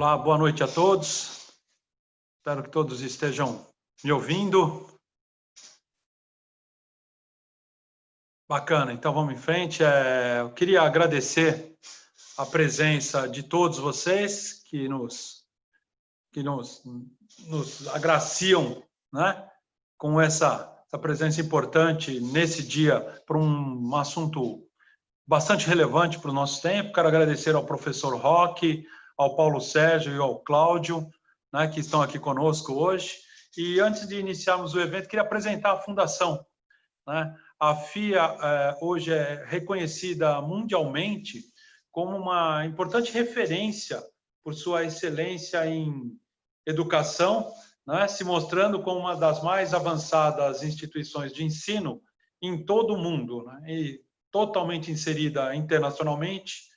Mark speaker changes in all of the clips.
Speaker 1: Olá, boa noite a todos. Espero que todos estejam me ouvindo. Bacana, então vamos em frente. Eu queria agradecer a presença de todos vocês que nos agraciam, né, com essa presença importante nesse dia para um assunto bastante relevante para o nosso tempo. Quero agradecer ao professor Roque, ao Paulo Sérgio e ao Cláudio, né, que estão aqui conosco hoje. E antes de iniciarmos o evento, queria apresentar a fundação, né? A FIA hoje é reconhecida mundialmente como uma importante referência por sua excelência em educação, né, se mostrando como uma das mais avançadas instituições de ensino em todo o mundo, né, e totalmente inserida internacionalmente,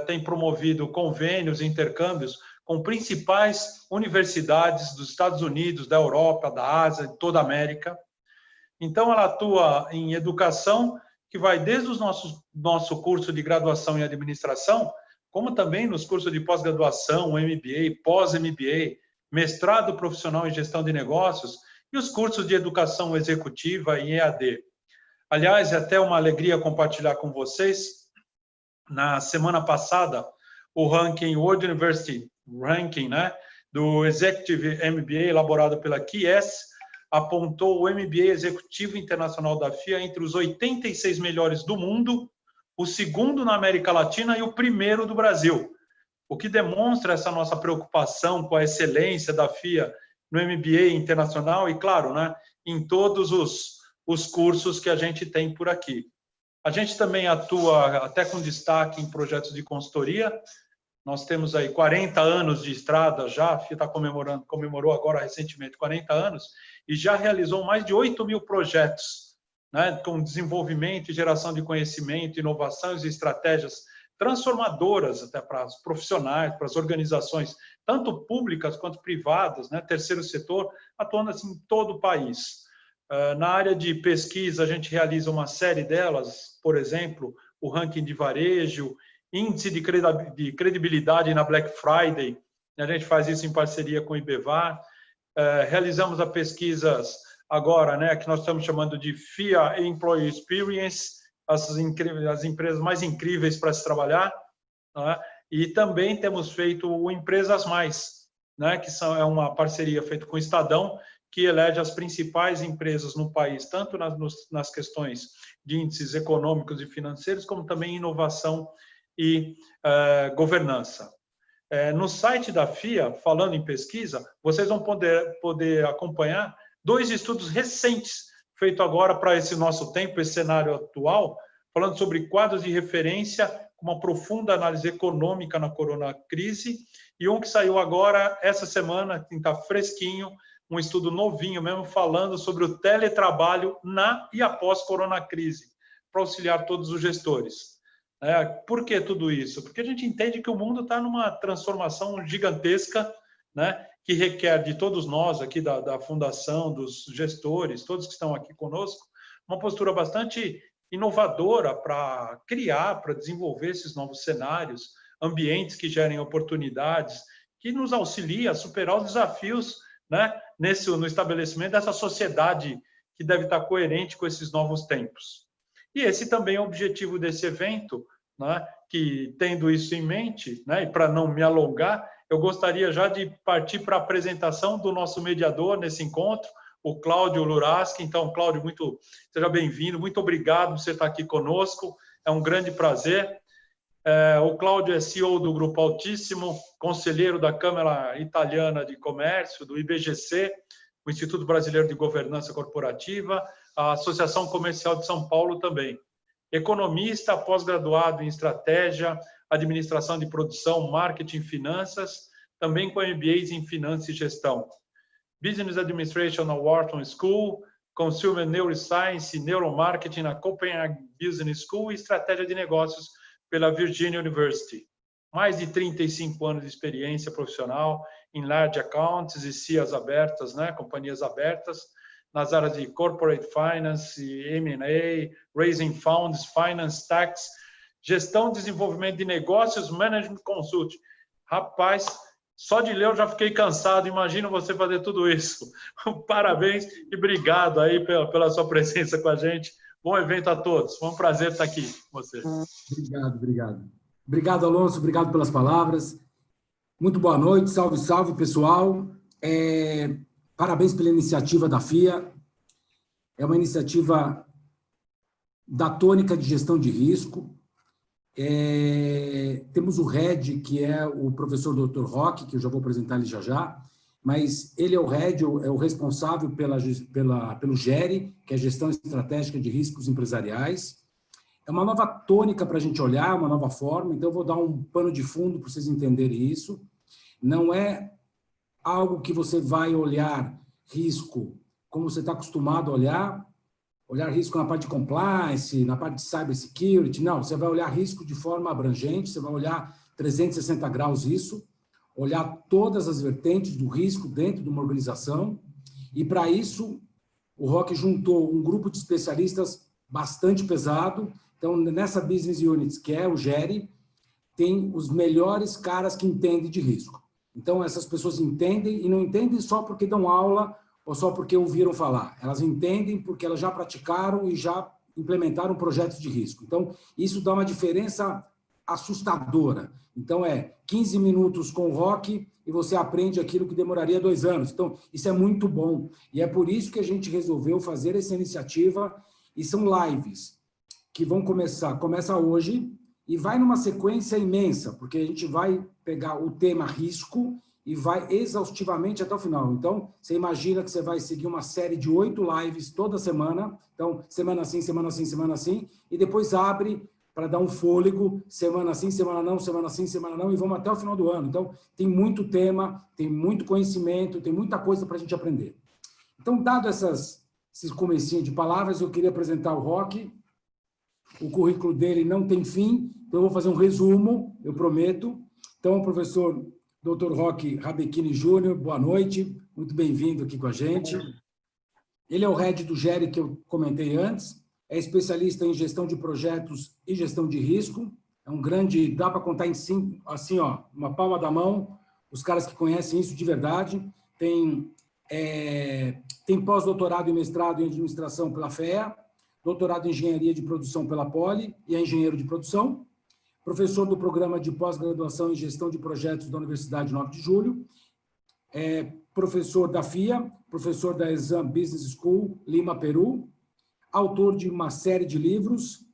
Speaker 1: tem promovido convênios e intercâmbios com principais universidades dos Estados Unidos, da Europa, da Ásia, de toda a América. Então, ela atua em educação, que vai desde o nosso curso de graduação em administração, como também nos cursos de pós-graduação, MBA, pós-MBA, mestrado profissional em gestão de negócios e os cursos de educação executiva em EAD. Aliás, é até uma alegria compartilhar com vocês. Na semana passada, o ranking World University Ranking, né, do Executive MBA, elaborado pela QS, apontou o MBA Executivo Internacional da FIA entre os 86 melhores do mundo, o segundo na América Latina e o primeiro do Brasil, o que demonstra essa nossa preocupação com a excelência da FIA no MBA internacional e, claro, né, em todos os cursos que a gente tem por aqui. A gente também atua até com destaque em projetos de consultoria. Nós temos aí 40 anos de estrada já, a FIA comemorou agora recentemente 40 anos, e já realizou mais de 8.000 projetos, né, com desenvolvimento e geração de conhecimento, inovações e estratégias transformadoras até para os profissionais, para as organizações, tanto públicas quanto privadas, né, terceiro setor, atuando assim em todo o país. Na área de pesquisa, a gente realiza uma série delas, por exemplo, o ranking de varejo, índice de credibilidade na Black Friday, a gente faz isso em parceria com o IBEVAR. Realizamos as pesquisas agora, né, que nós estamos chamando de FIA Employee Experience, as empresas mais incríveis para se trabalhar, né? E também temos feito o Empresas Mais, né, que é uma parceria feita com o Estadão, que elege as principais empresas no país, tanto nas questões de índices econômicos e financeiros, como também inovação e governança. No site da FIA, falando em pesquisa, vocês vão poder acompanhar 2 estudos recentes, feitos agora para esse nosso tempo, esse cenário atual, falando sobre quadros de referência, com uma profunda análise econômica na coronacrise, e um que saiu agora, essa semana, que está fresquinho, um estudo novinho mesmo, falando sobre o teletrabalho na e após coronacrise, para auxiliar todos os gestores. Por que tudo isso? Porque a gente entende que o mundo está numa transformação gigantesca, né, que requer de todos nós aqui da fundação, dos gestores, todos que estão aqui conosco, uma postura bastante inovadora para criar, para desenvolver esses novos cenários, ambientes que gerem oportunidades, que nos auxilia a superar os desafios, né, no estabelecimento dessa sociedade que deve estar coerente com esses novos tempos. E esse também é o objetivo desse evento, né, que, tendo isso em mente, né, e para não me alongar, eu gostaria já de partir para a apresentação do nosso mediador nesse encontro, o Cláudio Luraski. Então, Cláudio, seja bem-vindo, muito obrigado por você estar aqui conosco, é um grande prazer. O Cláudio é CEO do Grupo Altíssimo, conselheiro da Câmara Italiana de Comércio, do IBGC, o Instituto Brasileiro de Governança Corporativa, a Associação Comercial de São Paulo também. Economista, pós-graduado em Estratégia, Administração de Produção, Marketing e Finanças, também com MBAs em Finanças e Gestão. Business Administration na Wharton School, Consumer Neuroscience e Neuromarketing na Copenhagen Business School e Estratégia de Negócios pela Virginia University. Mais de 35 anos de experiência profissional em large accounts e CIAs abertas, né, companhias abertas, nas áreas de corporate finance, M&A, raising funds, finance, tax, gestão, desenvolvimento de negócios, management consult. Rapaz, Só de ler eu já fiquei cansado, imagina você fazer tudo isso. Parabéns e obrigado aí pela sua presença com a gente. Bom evento a todos, foi um prazer estar aqui com você.
Speaker 2: Obrigado, obrigado. Obrigado, Alonso, obrigado pelas palavras. Muito boa noite, salve, salve, pessoal. Parabéns pela iniciativa da FIA. É uma iniciativa da tônica de gestão de risco. Temos o head, que é o professor Dr. Roque, que eu já vou apresentar ele já, mas ele é o head, é o responsável pelo GERI, que é Gestão Estratégica de Riscos Empresariais. É uma nova tônica para a gente olhar, uma nova forma, então eu vou dar um pano de fundo para vocês entenderem isso. Não é algo que você vai olhar risco como você está acostumado a olhar risco na parte de compliance, na parte de cybersecurity. Não, você vai olhar risco de forma abrangente, você vai olhar 360 graus isso, olhar todas as vertentes do risco dentro de uma organização, e para isso o Roque juntou um grupo de especialistas bastante pesado. Então, nessa Business Units, que é o GERI, tem os melhores caras que entendem de risco. Então, essas pessoas entendem, e não entendem só porque dão aula ou só porque ouviram falar. Elas entendem porque elas já praticaram e já implementaram projetos de risco. Então, isso dá uma diferença assustadora. Então, 15 minutos com o Roque e você aprende aquilo que demoraria 2 anos. Então, isso é muito bom. E é por isso que a gente resolveu fazer essa iniciativa, e são lives que vão começa hoje e vai numa sequência imensa, porque a gente vai pegar o tema risco e vai exaustivamente até o final. Então, você imagina que você vai seguir uma série de 8 lives toda semana. Então, semana sim, semana sim, semana sim, e depois abre para dar um fôlego, semana sim, semana não, semana sim, semana não, e vamos até o final do ano. Então, tem muito tema, tem muito conhecimento, tem muita coisa para a gente aprender. Então, dado esses comecinhos de palavras, eu queria apresentar o Roque. O currículo dele não tem fim, então eu vou fazer um resumo, eu prometo. Então, o professor Dr. Roque Rabechini Júnior, boa noite, muito bem-vindo aqui com a gente. Ele é o head do GERI, que eu comentei antes, é especialista em gestão de projetos e gestão de risco, é um grande, dá para contar em 5, assim, ó, uma palma da mão, os caras que conhecem isso de verdade. Tem pós-doutorado e mestrado em administração pela FEA, doutorado em engenharia de produção pela Poli e é engenheiro de produção, professor do programa de pós-graduação em gestão de projetos da Universidade 9 de Julho, professor da FIA, professor da Exam Business School, Lima, Peru, autor de uma série de livros,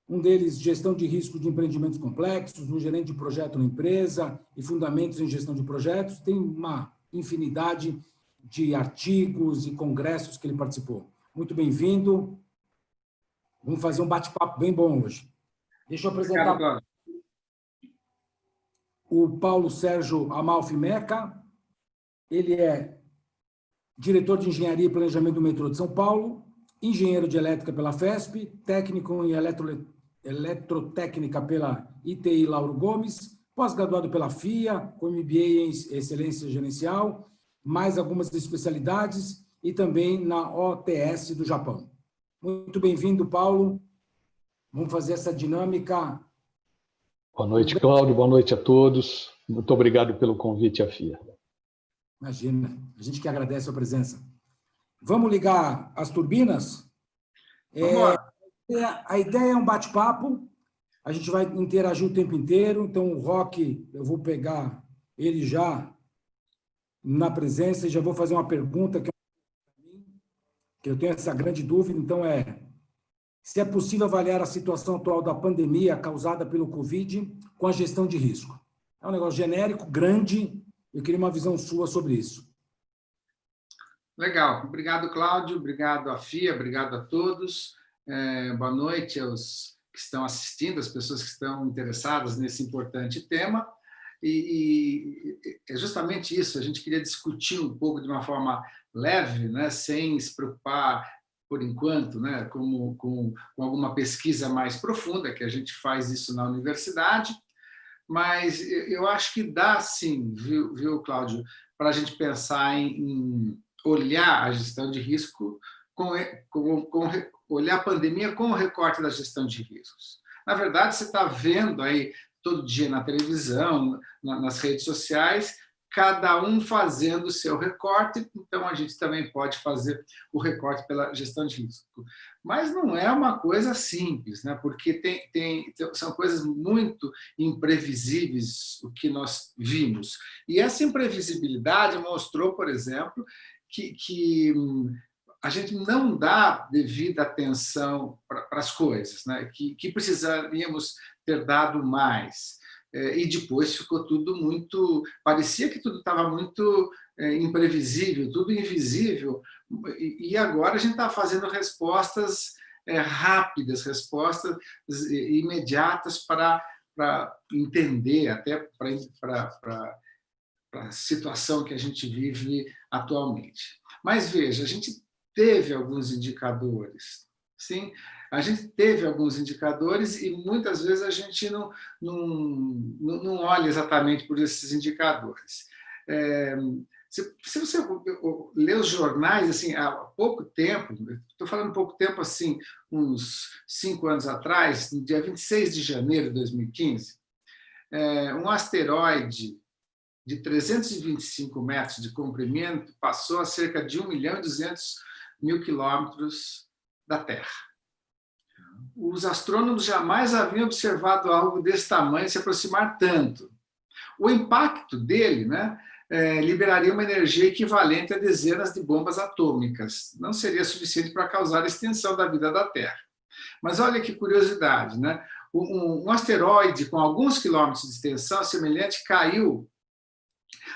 Speaker 2: um deles Gestão de Risco de Empreendimentos Complexos, um gerente de projeto na empresa e fundamentos em gestão de projetos. Tem uma infinidade de artigos e congressos que ele participou. Muito bem-vindo. Vamos fazer um bate-papo bem bom hoje. Deixa eu apresentar o Paulo Sérgio Amalfi Meca. Ele é diretor de Engenharia e Planejamento do Metrô de São Paulo, engenheiro de elétrica pela FESP, técnico em eletrotécnica pela ITI Lauro Gomes, pós-graduado pela FIA, com MBA em Excelência Gerencial, mais algumas especialidades e também na OTS do Japão. Muito bem-vindo, Paulo. Vamos fazer essa dinâmica.
Speaker 3: Boa noite, Cláudio. Boa noite a todos. Muito obrigado pelo convite à FIA.
Speaker 2: Imagina, a gente que agradece a presença. Vamos ligar as turbinas? A ideia é um bate-papo, a gente vai interagir o tempo inteiro, então o Roque, eu vou pegar ele já na presença e já vou fazer uma pergunta que eu tenho essa grande dúvida, então se é possível avaliar a situação atual da pandemia causada pelo Covid com a gestão de risco. É um negócio genérico, grande, eu queria uma visão sua sobre isso.
Speaker 4: Legal. Obrigado, Cláudio. Obrigado à FIA, obrigado a todos. Boa noite aos que estão assistindo, as pessoas que estão interessadas nesse importante tema. E é justamente isso, a gente queria discutir um pouco de uma forma leve, né, sem se preocupar, por enquanto, né, com alguma pesquisa mais profunda, que a gente faz isso na universidade, mas eu acho que dá sim, viu Cláudio, para a gente pensar em olhar a gestão de risco, olhar a pandemia com o recorte da gestão de riscos. Na verdade, você está vendo aí todo dia na televisão, nas redes sociais, cada um fazendo o seu recorte, então a gente também pode fazer o recorte pela gestão de risco. Mas não é uma coisa simples, né? Porque são coisas muito imprevisíveis o que nós vimos. E essa imprevisibilidade mostrou, por exemplo, que a gente não dá devida atenção para as coisas, né? que precisaríamos ter dado mais. E depois ficou tudo muito... Parecia que tudo estava muito imprevisível, tudo invisível, e agora a gente está fazendo respostas rápidas, respostas imediatas para entender, até para a situação que a gente vive atualmente. Mas veja, a gente teve alguns indicadores, sim? A gente teve alguns indicadores e muitas vezes a gente não olha exatamente por esses indicadores. Se você lê os jornais, assim, há pouco tempo, estou falando pouco tempo, assim, uns 5 anos atrás, no dia 26 de janeiro de 2015, um asteroide de 325 metros de comprimento passou a cerca de 1.200.000 quilômetros da Terra. Os astrônomos jamais haviam observado algo desse tamanho se aproximar tanto. O impacto dele, né, liberaria uma energia equivalente a dezenas de bombas atômicas. Não seria suficiente para causar a extinção da vida da Terra. Mas olha que curiosidade, né? Um asteroide com alguns quilômetros de extensão semelhante caiu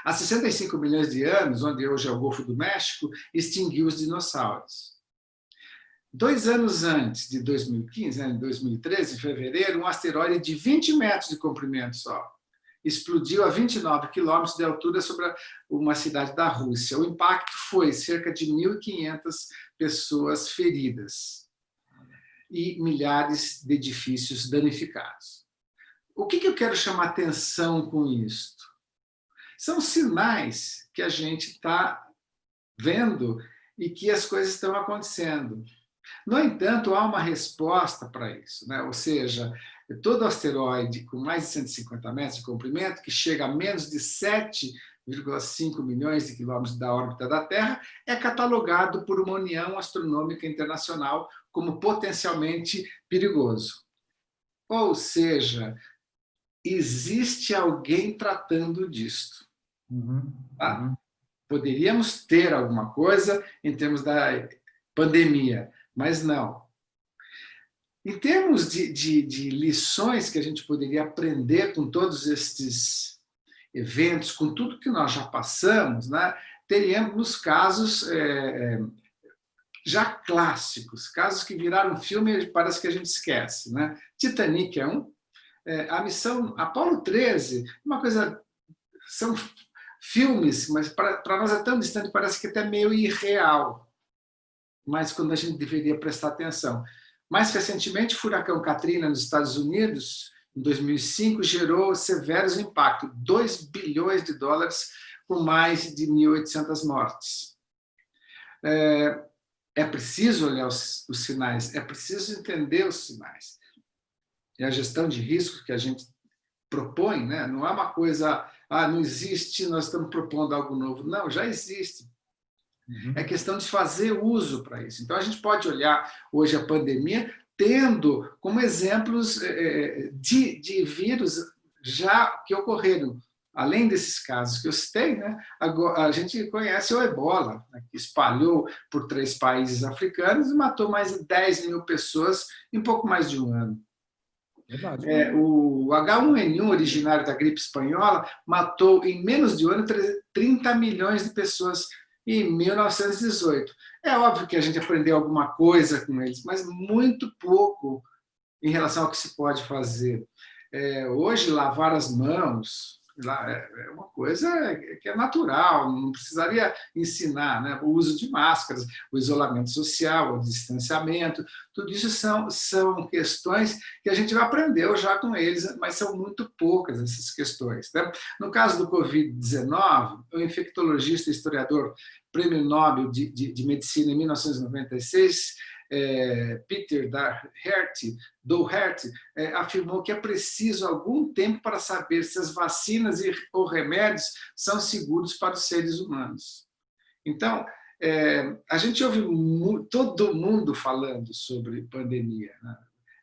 Speaker 4: há 65 milhões de anos, onde hoje é o Golfo do México, extinguiu os dinossauros. 2 anos antes de 2015, né, em 2013, em fevereiro, um asteroide de 20 metros de comprimento só explodiu a 29 quilômetros de altura sobre uma cidade da Rússia. O impacto foi cerca de 1.500 pessoas feridas e milhares de edifícios danificados. O que eu quero chamar atenção com isto? São sinais que a gente está vendo e que as coisas estão acontecendo. No entanto, há uma resposta para isso, né? Ou seja, todo asteroide com mais de 150 metros de comprimento, que chega a menos de 7,5 milhões de quilômetros da órbita da Terra, é catalogado por uma União Astronômica Internacional como potencialmente perigoso. Ou seja, existe alguém tratando disto. Tá? Poderíamos ter alguma coisa em termos da pandemia, mas não. Em termos de lições que a gente poderia aprender com todos estes eventos, com tudo que nós já passamos, né, teríamos casos já clássicos, casos que viraram filme e parece que a gente esquece. Né? Titanic é um. A missão Apollo 13, uma coisa... São filmes, mas para nós é tão distante, parece que até meio irreal. Mas quando a gente deveria prestar atenção. Mais recentemente, o furacão Katrina nos Estados Unidos, em 2005, gerou severos impactos, 2 bilhões de dólares, com mais de 1.800 mortes. É preciso olhar os sinais, é preciso entender os sinais. E a gestão de risco que a gente propõe, né? Não é uma coisa, não existe, nós estamos propondo algo novo. Não, já existe. É questão de fazer uso para isso. Então, a gente pode olhar hoje a pandemia tendo como exemplos de vírus já que ocorreram. Além desses casos que eu citei, né, a gente conhece o Ebola, né, que espalhou por 3 países africanos e matou mais de 10 mil pessoas em pouco mais de um ano. O H1N1, originário da gripe espanhola, matou em menos de um ano 30 milhões de pessoas em 1918. É óbvio que a gente aprendeu alguma coisa com eles, mas muito pouco em relação ao que se pode fazer. Hoje, lavar as mãos é uma coisa que é natural, não precisaria ensinar, né? O uso de máscaras, o isolamento social, o distanciamento, tudo isso são questões que a gente aprendeu já com eles, mas são muito poucas essas questões. Né? No caso do Covid-19, o infectologista e historiador, prêmio Nobel de Medicina em 1996, Peter Doherty afirmou que é preciso algum tempo para saber se as vacinas ou remédios são seguros para os seres humanos. Então, a gente ouve todo mundo falando sobre pandemia, né?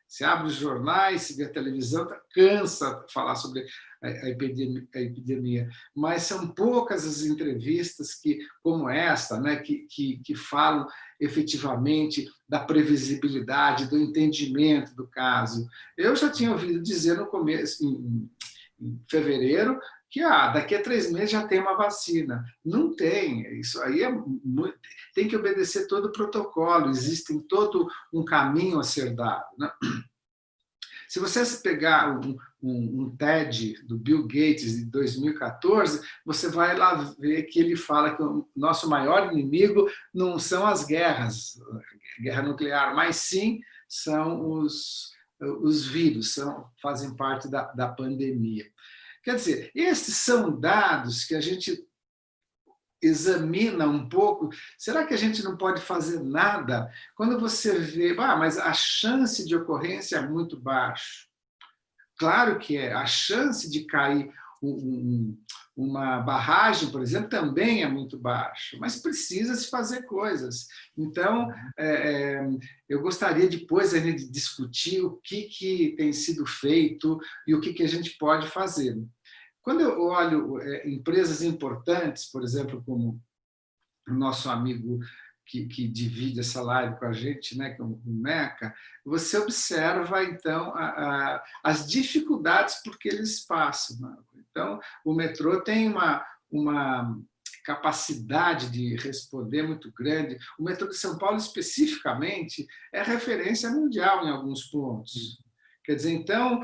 Speaker 4: Você abre os jornais, se vê a televisão, cansa de falar sobre a epidemia, mas são poucas as entrevistas como esta, né, que falam efetivamente da previsibilidade, do entendimento do caso. Eu já tinha ouvido dizer no começo, em fevereiro, que daqui a 3 meses já tem uma vacina. Não tem, isso aí tem que obedecer todo o protocolo, existe todo um caminho a ser dado, né? Se você pegar um TED do Bill Gates de 2014, você vai lá ver que ele fala que o nosso maior inimigo não são as guerras, guerra nuclear, mas sim são os vírus, fazem parte da pandemia. Quer dizer, esses são dados que a gente examina um pouco. Será que a gente não pode fazer nada? Quando você vê, mas a chance de ocorrência é muito baixa. Claro que é. A chance de cair uma barragem, por exemplo, também é muito baixa, mas precisa se fazer coisas. Então, eu gostaria depois de discutir o que tem sido feito e o que a gente pode fazer. Quando eu olho empresas importantes, por exemplo, como o nosso amigo que divide essa live com a gente, né, que é o Meca, você observa, então, as dificuldades por que eles passam, né? Então, o metrô tem uma capacidade de responder muito grande. O metrô de São Paulo, especificamente, é referência mundial em alguns pontos. Quer dizer, então,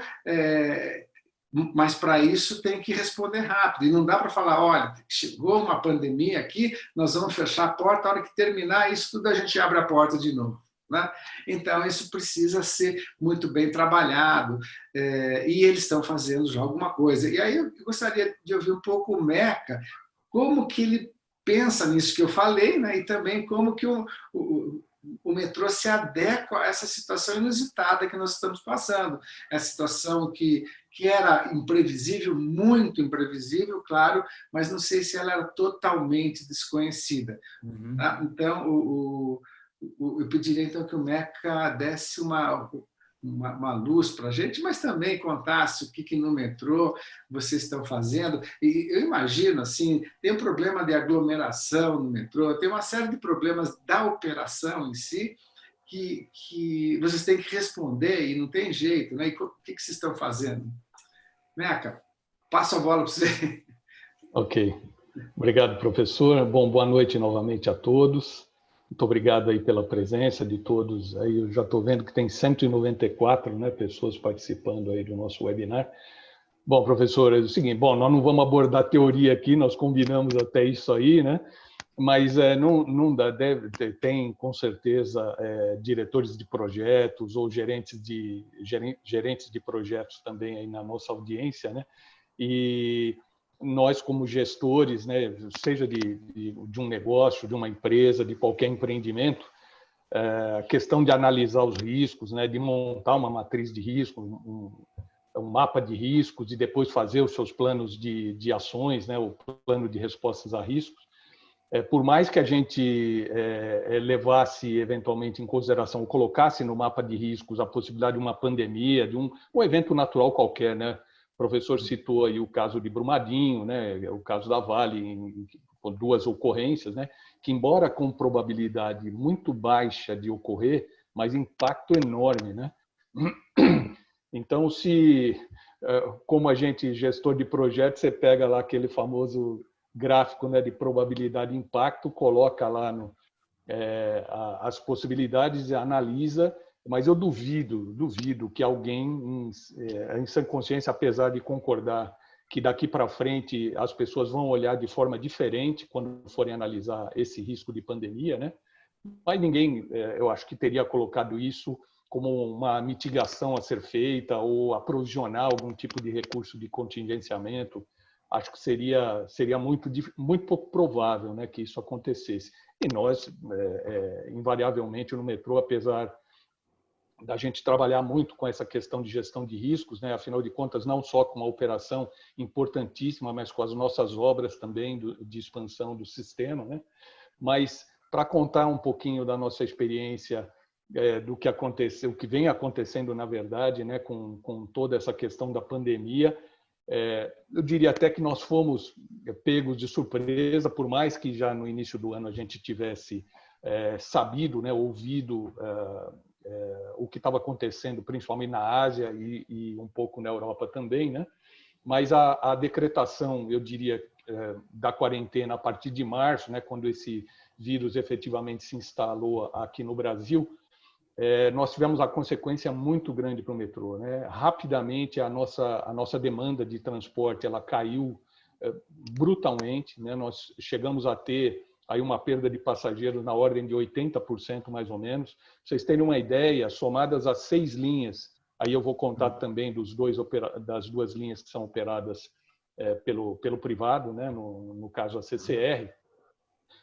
Speaker 4: mas para isso tem que responder rápido. E não dá para falar, olha, chegou uma pandemia aqui, nós vamos fechar a porta, a hora que terminar isso tudo a gente abre a porta de novo, né? Então, isso precisa ser muito bem trabalhado, e eles estão fazendo já alguma coisa. E aí eu gostaria de ouvir um pouco o Meca, como que ele pensa nisso que eu falei, né? E também como que o metrô se adequa a essa situação inusitada que nós estamos passando. Essa situação que era imprevisível, muito imprevisível, claro, mas não sei se ela era totalmente desconhecida.
Speaker 2: Uhum.
Speaker 4: Tá? Então, eu pediria então que o Meca desse uma luz para a gente, mas também contasse o que no metrô vocês estão fazendo. E eu imagino, assim, tem um problema de aglomeração no metrô, tem uma série de problemas da operação em si que vocês têm que responder e não tem jeito, né? E o que vocês estão fazendo? Meca, passo a bola para você.
Speaker 3: Ok. Obrigado, professor. Bom, boa noite novamente a todos. Muito obrigado aí pela presença de todos. Aí eu já estou vendo que tem 194, né, pessoas participando aí do nosso webinar. Bom, professor, é o seguinte, nós não vamos abordar teoria aqui, nós combinamos até isso aí, né? Mas não dá, tem com certeza diretores de projetos ou gerentes de projetos também aí na nossa audiência, né? E nós, como gestores, né, seja de um negócio, de uma empresa, de qualquer empreendimento, a questão de analisar os riscos, né, de montar uma matriz de risco, um mapa de riscos e depois fazer os seus planos de ações, né, o plano de respostas a riscos. Por mais que a gente levasse eventualmente em consideração, ou colocasse no mapa de riscos a possibilidade de uma pandemia, de um evento natural qualquer, né? O professor citou aí o caso de Brumadinho, né? O caso da Vale, com 2 ocorrências, né? Que, embora com probabilidade muito baixa de ocorrer, mas impacto enorme, né? Então, como a gente, gestor de projeto, você pega lá aquele famoso gráfico, né, de probabilidade de impacto, coloca lá as possibilidades e analisa, mas eu duvido que alguém, em sã consciência, apesar de concordar que daqui para frente as pessoas vão olhar de forma diferente quando forem analisar esse risco de pandemia, né? Mas ninguém, eu acho que teria colocado isso como uma mitigação a ser feita ou aprovisionar algum tipo de recurso de contingenciamento acho que seria muito pouco provável, né, que isso acontecesse. E nós, invariavelmente, no metrô, apesar da gente trabalhar muito com essa questão de gestão de riscos, né, afinal de contas, não só com uma operação importantíssima, mas com as nossas obras também de expansão do sistema, né? Mas, para contar um pouquinho da nossa experiência, do que aconteceu, o que vem acontecendo, na verdade, né, com toda essa questão da pandemia, eu diria até que nós fomos pegos de surpresa, por mais que já no início do ano a gente tivesse sabido, né, ouvido o que estava acontecendo, principalmente na Ásia e um pouco na Europa também, né? Mas a decretação, eu diria, da quarentena a partir de março, né, quando esse vírus efetivamente se instalou aqui no Brasil, nós tivemos a consequência muito grande para o metrô, né? Rapidamente a nossa demanda de transporte ela caiu brutalmente, né? Nós chegamos a ter aí uma perda de passageiros na ordem de 80% mais ou menos. Pra vocês terem uma ideia, somadas as 6 linhas, aí eu vou contar também das 2 linhas que são operadas pelo privado, né? No caso a CCR.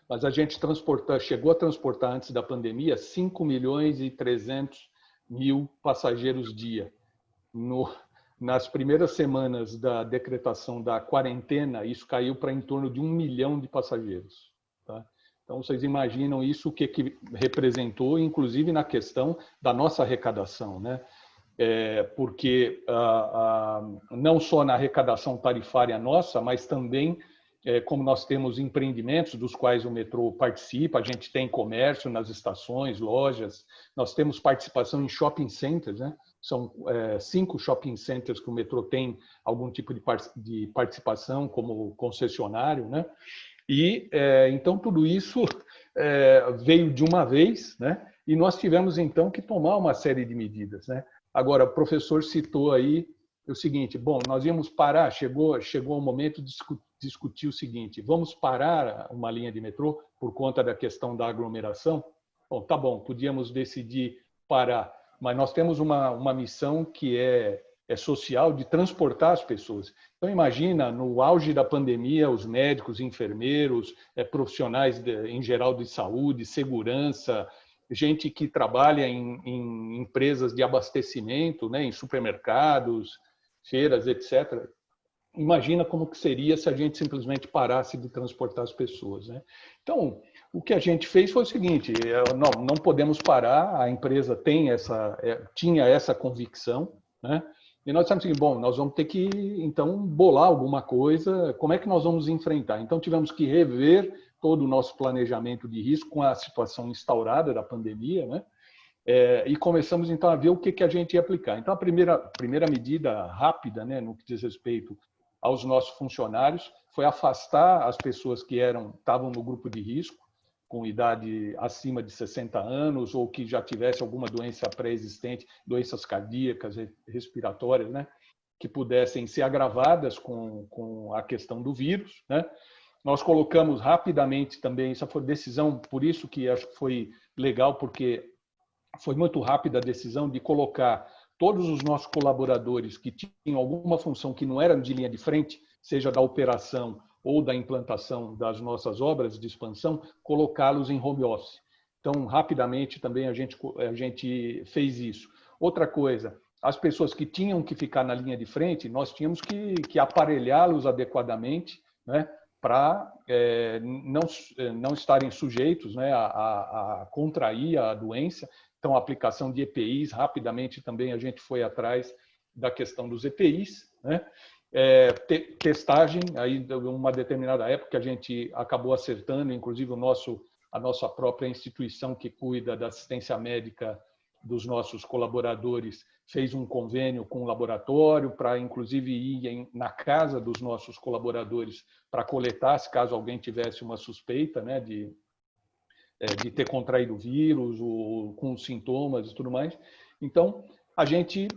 Speaker 3: Mas a gente chegou a transportar antes da pandemia 5.300.000 passageiros dia. Nas primeiras semanas da decretação da quarentena, isso caiu para em torno de 1 milhão de passageiros. Tá? Então, vocês imaginam isso, o que representou, inclusive na questão da nossa arrecadação, né? Porque não só na arrecadação tarifária nossa, mas também como nós temos empreendimentos dos quais o metrô participa, a gente tem comércio nas estações, lojas, nós temos participação em shopping centers, né? São 5 shopping centers que o metrô tem algum tipo de participação como concessionário, né? E então tudo isso veio de uma vez, né? E nós tivemos então que tomar uma série de medidas, né? Agora, o professor citou aí o seguinte: bom, nós íamos parar, chegou o momento de discutir o seguinte: vamos parar uma linha de metrô por conta da questão da aglomeração? Bom, tá bom, podíamos decidir parar, mas nós temos uma missão que é social, de transportar as pessoas. Então, imagina, no auge da pandemia, os médicos, enfermeiros, profissionais em geral de saúde, segurança, gente que trabalha em empresas de abastecimento, né, em supermercados, feiras, etc. Imagina como que seria se a gente simplesmente parasse de transportar as pessoas, né? Então, o que a gente fez foi o seguinte: não podemos parar, a empresa tinha essa convicção, né? E nós dissemos assim: bom, nós vamos ter que, então, bolar alguma coisa, como é que nós vamos enfrentar? Então, tivemos que rever todo o nosso planejamento de risco com a situação instaurada da pandemia, né? E começamos, então, a ver o que a gente ia aplicar. Então, a primeira medida rápida, né, no que diz respeito aos nossos funcionários, foi afastar as pessoas que estavam no grupo de risco, com idade acima de 60 anos, ou que já tivesse alguma doença pré-existente, doenças cardíacas, respiratórias, né, que pudessem ser agravadas com a questão do vírus, né? Nós colocamos rapidamente também, essa foi decisão, por isso que acho que foi legal, porque foi muito rápida a decisão de colocar todos os nossos colaboradores que tinham alguma função que não era de linha de frente, seja da operação ou da implantação das nossas obras de expansão, colocá-los em home office. Então, rapidamente também a gente fez isso. Outra coisa, as pessoas que tinham que ficar na linha de frente, nós tínhamos que aparelhá-los adequadamente, né, para não estarem sujeitos, né, a contrair a doença. Então, a aplicação de EPIs, rapidamente também a gente foi atrás da questão dos EPIs, né? Testagem, aí uma determinada época a gente acabou acertando, inclusive a nossa própria instituição que cuida da assistência médica dos nossos colaboradores fez um convênio com o laboratório para, inclusive, ir na casa dos nossos colaboradores para coletar, se caso alguém tivesse uma suspeita, né, de ter contraído o vírus, ou com sintomas e tudo mais. Então, a gente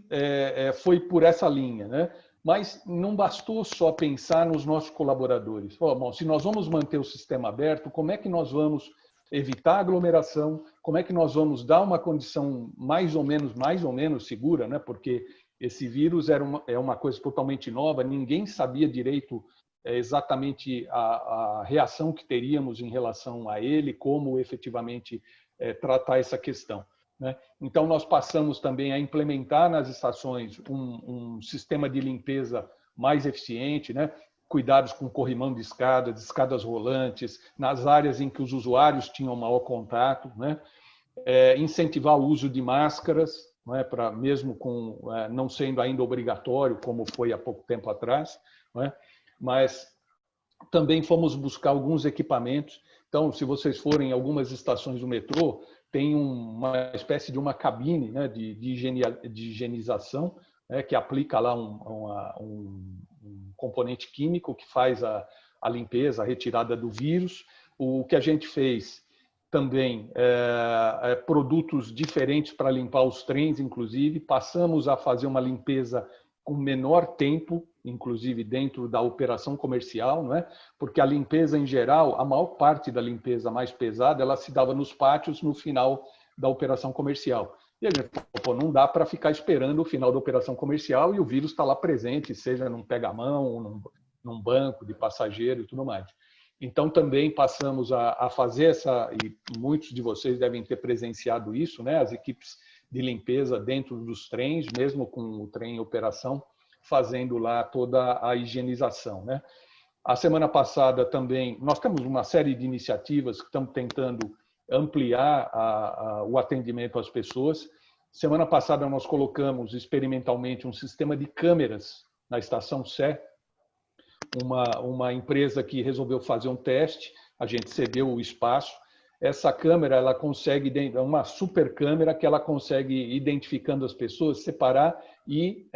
Speaker 3: foi por essa linha, né? Mas não bastou só pensar nos nossos colaboradores. Bom, se nós vamos manter o sistema aberto, como é que nós vamos evitar aglomeração? Como é que nós vamos dar uma condição mais ou menos segura, né? Porque esse vírus é uma coisa totalmente nova, ninguém sabia direito exatamente a reação que teríamos em relação a ele, como efetivamente tratar essa questão, né? Então, nós passamos também a implementar nas estações um sistema de limpeza mais eficiente, né? Cuidados com corrimão de escadas, escadas rolantes, nas áreas em que os usuários tinham maior contato, né? Incentivar o uso de máscaras, não é? Para mesmo com não sendo ainda obrigatório, como foi há pouco tempo atrás, não é? Mas também fomos buscar alguns equipamentos. Então, se vocês forem em algumas estações do metrô, tem uma espécie de uma cabine, né, de higienização, né, que aplica lá um componente químico que faz a limpeza, a retirada do vírus. O que a gente fez também produtos diferentes para limpar os trens, inclusive. Passamos a fazer uma limpeza com menor tempo, inclusive dentro da operação comercial, não é? Porque a limpeza em geral, a maior parte da limpeza mais pesada, ela se dava nos pátios no final da operação comercial. E a gente falou, não dá para ficar esperando o final da operação comercial e o vírus está lá presente, seja num pega-mão, num banco de passageiro e tudo mais. Então, também passamos a fazer essa, e muitos de vocês devem ter presenciado isso, né? As equipes de limpeza dentro dos trens, mesmo com o trem em operação, fazendo lá toda a higienização, né? A semana passada também, nós temos uma série de iniciativas que estamos tentando ampliar o atendimento às pessoas. Semana passada nós colocamos experimentalmente um sistema de câmeras na Estação Sé, uma empresa que resolveu fazer um teste, a gente cedeu o espaço. Essa câmera, ela consegue, é uma super câmera que ela consegue, identificando as pessoas, separar e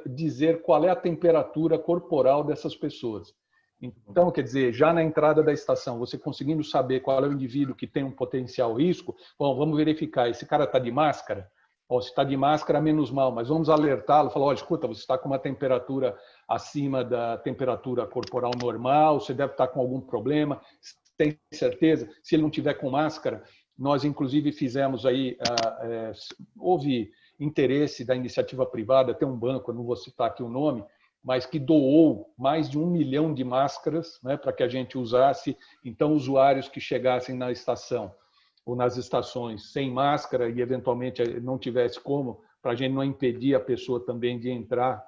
Speaker 3: dizer qual é a temperatura corporal dessas pessoas. Então, quer dizer, já na entrada da estação, você conseguindo saber qual é o indivíduo que tem um potencial risco, bom, vamos verificar, esse cara está de máscara? Bom, se está de máscara, menos mal, mas vamos alertá-lo, falar, escuta, você está com uma temperatura acima da temperatura corporal normal, você deve estar com algum problema, tem certeza? Se ele não tiver com máscara, nós inclusive fizemos aí, houve interesse da iniciativa privada, tem um banco, eu não vou citar aqui o nome, mas que doou mais de 1 milhão de máscaras, né, para que a gente usasse. Então, usuários que chegassem na estação ou nas estações sem máscara e eventualmente não tivesse como, para a gente não impedir a pessoa também de entrar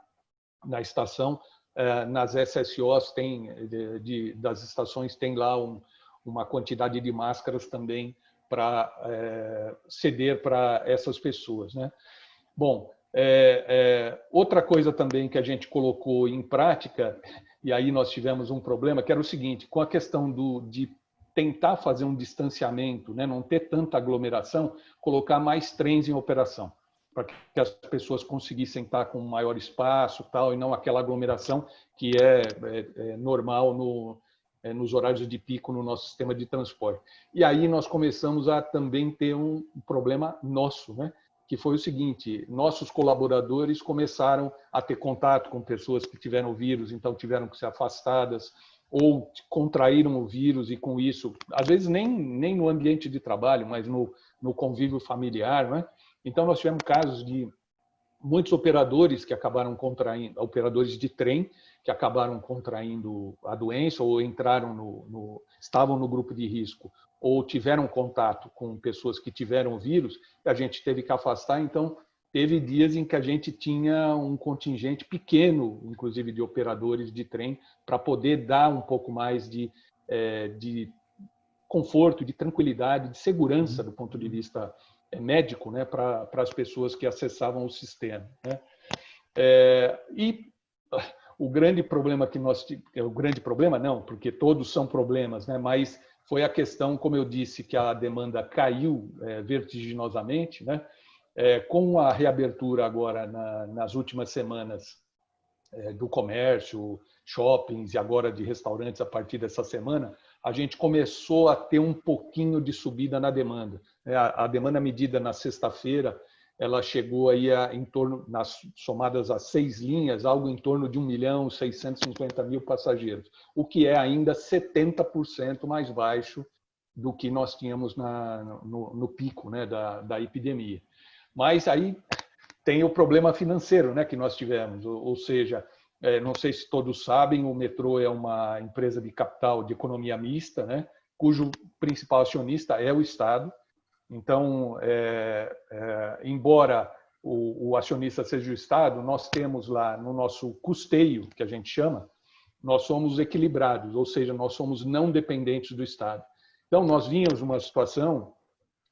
Speaker 3: na estação, nas SSOs das estações tem lá uma quantidade de máscaras também para ceder para essas pessoas, né? Bom, outra coisa também que a gente colocou em prática, e aí nós tivemos um problema, que era o seguinte, com a questão de tentar fazer um distanciamento, né, não ter tanta aglomeração, colocar mais trens em operação, para que as pessoas conseguissem estar com maior espaço tal, e não aquela aglomeração que é normal nos horários de pico no nosso sistema de transporte. E aí nós começamos a também ter um problema nosso, né? Que foi o seguinte, nossos colaboradores começaram a ter contato com pessoas que tiveram o vírus, então tiveram que ser afastadas, ou contraíram o vírus e com isso, às vezes nem no ambiente de trabalho, mas no convívio familiar, né? Então nós tivemos casos de muitos operadores que acabaram contraindo, operadores de trem, que acabaram contraindo a doença ou estavam no grupo de risco ou tiveram contato com pessoas que tiveram o vírus, a gente teve que afastar. Então, teve dias em que a gente tinha um contingente pequeno, inclusive de operadores de trem, para poder dar um pouco mais de conforto, de tranquilidade, de segurança do ponto de vista médico, né, para as pessoas que acessavam o sistema, né? E o grande problema que nós tivemos, o grande problema não, porque todos são problemas, né, mas foi a questão, como eu disse, que a demanda caiu vertiginosamente, né? Com a reabertura agora nas últimas semanas do comércio, shoppings e agora de restaurantes a partir dessa semana, a gente começou a ter um pouquinho de subida na demanda. A demanda medida na sexta-feira, ela chegou aí em torno, somadas as 6 linhas, algo em torno de 1.650.000 passageiros, o que é ainda 70% mais baixo do que nós tínhamos no pico, né, da epidemia. Mas aí tem o problema financeiro, né, que nós tivemos, ou seja, Não sei se todos sabem, o metrô é uma empresa de capital de economia mista, né, cujo principal acionista é o Estado. Então, embora o acionista seja o Estado, nós temos lá no nosso custeio, que a gente chama, nós somos equilibrados, ou seja, nós somos não dependentes do Estado. Então, nós vínhamos numa situação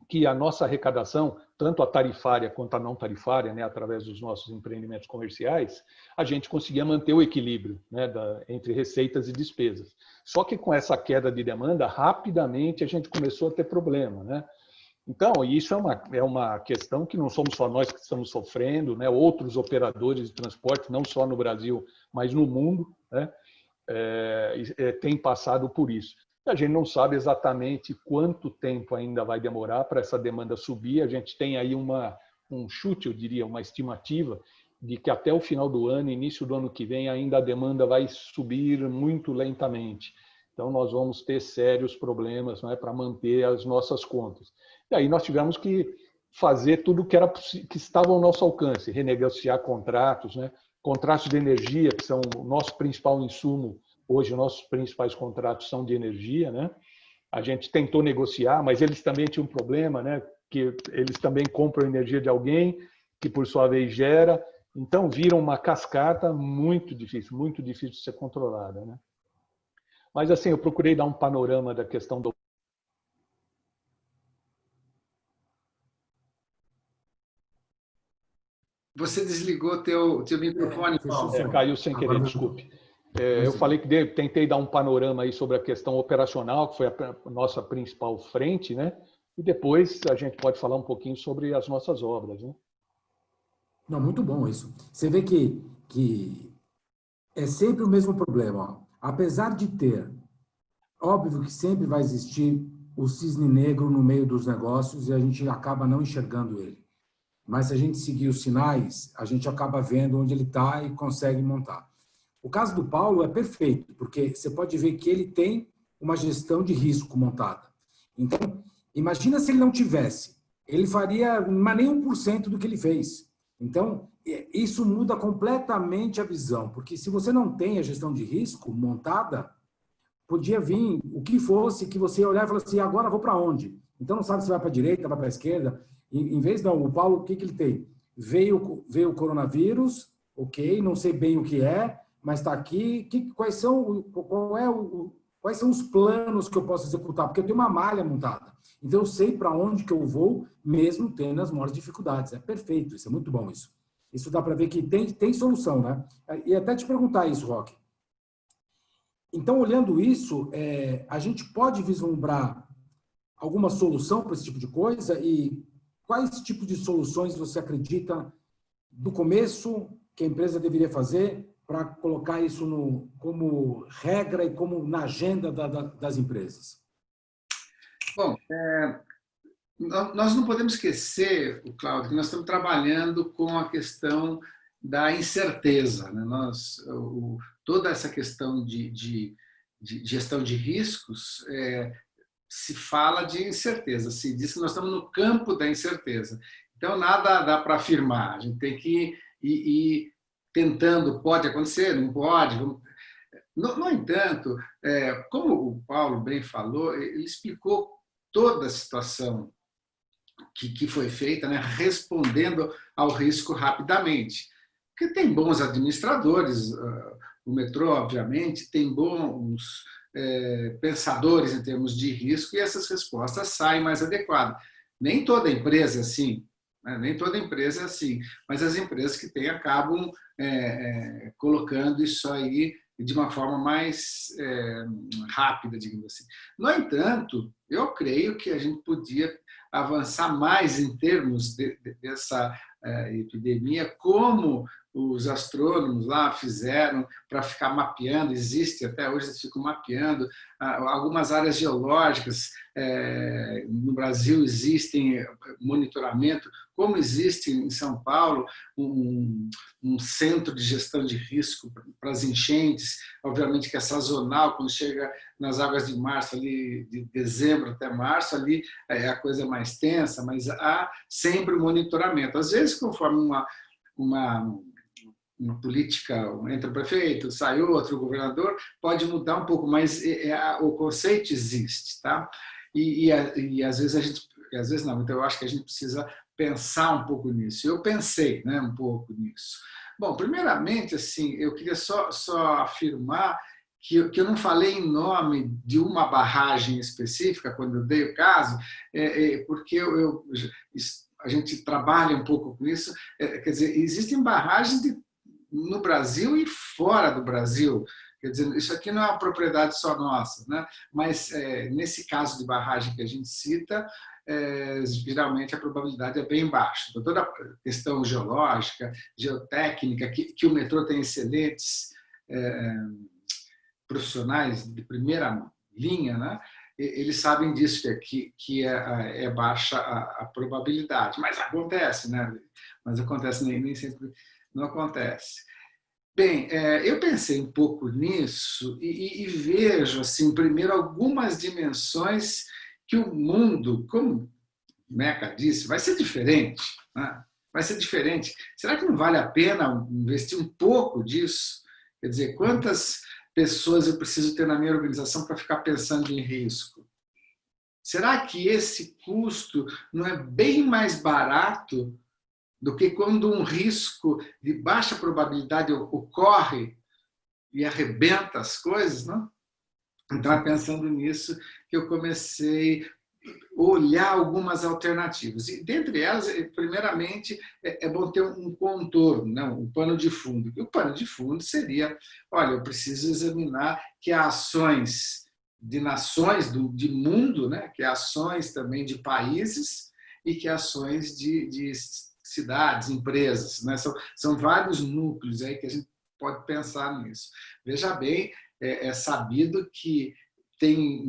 Speaker 3: que a nossa arrecadação, tanto a tarifária quanto a não tarifária, né, através dos nossos empreendimentos comerciais, a gente conseguia manter o equilíbrio, né, entre receitas e despesas. Só que com essa queda de demanda, rapidamente a gente começou a ter problema, né? Então, isso é uma questão que não somos só nós que estamos sofrendo, né? Outros operadores de transporte, não só no Brasil, mas no mundo, né? Têm passado por isso. A gente não sabe exatamente quanto tempo ainda vai demorar para essa demanda subir. A gente tem aí um chute, eu diria, uma estimativa de que até o final do ano, início do ano que vem, ainda a demanda vai subir muito lentamente. Então, nós vamos ter sérios problemas, né, para manter as nossas contas. E aí nós tivemos que fazer tudo que estava ao nosso alcance, renegociar contratos, né? Contratos de energia, que são o nosso principal insumo. Hoje, nossos principais contratos são de energia, né? A gente tentou negociar, mas eles também tinham um problema, né? Que eles também compram energia de alguém, que por sua vez gera. Então, viram uma cascata muito difícil de ser controlada, né? Mas, assim, eu procurei dar um panorama da questão do...
Speaker 4: Você desligou teu microfone, Paulo.
Speaker 3: Caiu sem querer, desculpe. Eu falei que tentei dar um panorama aí sobre a questão operacional, que foi a nossa principal frente, né? E depois a gente pode falar um pouquinho sobre as nossas obras, né?
Speaker 2: Não, muito bom isso. Você vê que é sempre o mesmo problema. Ó. Apesar de ter, óbvio que sempre vai existir o cisne negro no meio dos negócios e a gente acaba não enxergando ele. Mas se a gente seguir os sinais, a gente acaba vendo onde ele está e consegue montar. O caso do Paulo é perfeito, porque você pode ver que ele tem uma gestão de risco montada. Então, imagina se ele não tivesse. Ele faria nem 1% do que ele fez. Então, isso muda completamente a visão, porque se você não tem a gestão de risco montada, podia vir o que fosse, que você ia olhar e falar assim, agora vou para onde? Então, não sabe se vai para a direita, vai para a esquerda. Em vez, não, o Paulo, o que ele tem? Veio o coronavírus, ok, não sei bem o que é, mas está aqui. Quais são os planos que eu posso executar? Porque eu tenho uma malha montada. Então, eu sei para onde que eu vou, mesmo tendo as maiores dificuldades. É perfeito, isso é muito bom isso. Isso dá para ver que tem solução, né? E até te perguntar isso, Roque. Então, olhando isso, a gente pode vislumbrar alguma solução para esse tipo de coisa? E quais tipos de soluções você acredita do começo que a empresa deveria fazer para colocar isso como regra e como na agenda das empresas?
Speaker 4: Bom, nós não podemos esquecer, Cláudio, que nós estamos trabalhando com a questão da incerteza, né? Toda essa questão de gestão de riscos se fala de incerteza, se diz que nós estamos no campo da incerteza. Então, nada dá para afirmar, a gente tem que ir tentando, pode acontecer, não pode. No entanto, como o Paulo bem falou, ele explicou toda a situação que foi feita, né, respondendo ao risco rapidamente. Porque tem bons administradores, o metrô, obviamente, tem bons pensadores em termos de risco e essas respostas saem mais adequadas. Nem toda empresa é assim, né? Nem toda empresa é assim, mas as empresas que têm acabam colocando isso aí de uma forma mais rápida, digamos assim. No entanto, eu creio que a gente podia avançar mais em termos dessa epidemia, como os astrônomos lá fizeram para ficar mapeando, existe até hoje, eles ficam mapeando algumas áreas geológicas. No Brasil existem monitoramento, como existe em São Paulo um centro de gestão de risco para as enchentes, obviamente que é sazonal, quando chega nas águas de março, ali de dezembro até março, ali é a coisa mais tensa, mas há sempre um monitoramento. Às vezes, conforme uma política, entra o prefeito, sai outro, o governador, pode mudar um pouco, mas o conceito existe, tá? E às vezes a gente, às vezes não, então eu acho que a gente precisa pensar um pouco nisso. Eu pensei, né, um pouco nisso. Bom, primeiramente, assim, eu queria só afirmar que eu não falei em nome de uma barragem específica quando eu dei o caso, porque a gente trabalha um pouco com isso. Quer dizer, existem barragens no Brasil e fora do Brasil. Quer dizer, isso aqui não é uma propriedade só nossa, né? Mas nesse caso de barragem que a gente cita, geralmente a probabilidade é bem baixa. Então, toda a questão geológica, geotécnica, que o metrô tem excelentes profissionais de primeira linha, né? Eles sabem disso, que é baixa a probabilidade. Mas acontece, né? Mas acontece, nem sempre não acontece. Bem, eu pensei um pouco nisso e vejo, assim, primeiro, algumas dimensões que o mundo, como Meca disse, vai ser diferente, né? Vai ser diferente. Será que não vale a pena investir um pouco disso? Quer dizer, quantas pessoas eu preciso ter na minha organização para ficar pensando em risco? Será que esse custo não é bem mais barato do que quando um risco de baixa probabilidade ocorre e arrebenta as coisas, não? Então, é pensando nisso que eu comecei a olhar algumas alternativas. E, dentre elas, primeiramente, é bom ter um contorno, não? Um pano de fundo. E o pano de fundo seria, olha, eu preciso examinar que há ações de nações, de mundo, né? Que há ações também de países e que há ações de cidades, empresas, né? São vários núcleos aí que a gente pode pensar nisso. Veja bem, é sabido que tem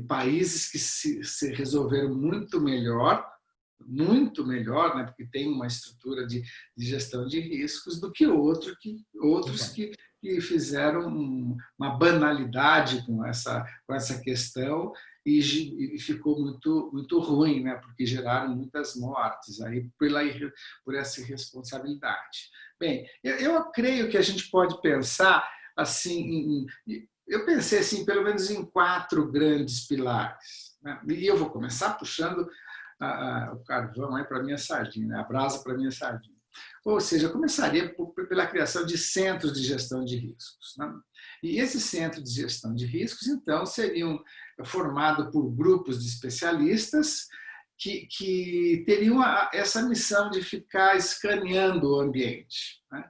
Speaker 4: países que se resolveram muito melhor, né? Porque tem uma estrutura de gestão de riscos do que outros que fizeram uma banalidade com essa questão e ficou muito ruim, né? Porque geraram muitas mortes aí por essa irresponsabilidade. Bem, eu creio que a gente pode pensar assim, eu pensei assim, pelo menos em 4 grandes pilares, né? E eu vou começar puxando o carvão aí para a minha sardinha, né? A brasa para a minha sardinha. Ou seja, eu começaria pela criação de centros de gestão de riscos, né? E esses centros de gestão de riscos, então, seriam formados por grupos de especialistas que teriam essa missão de ficar escaneando o ambiente, né?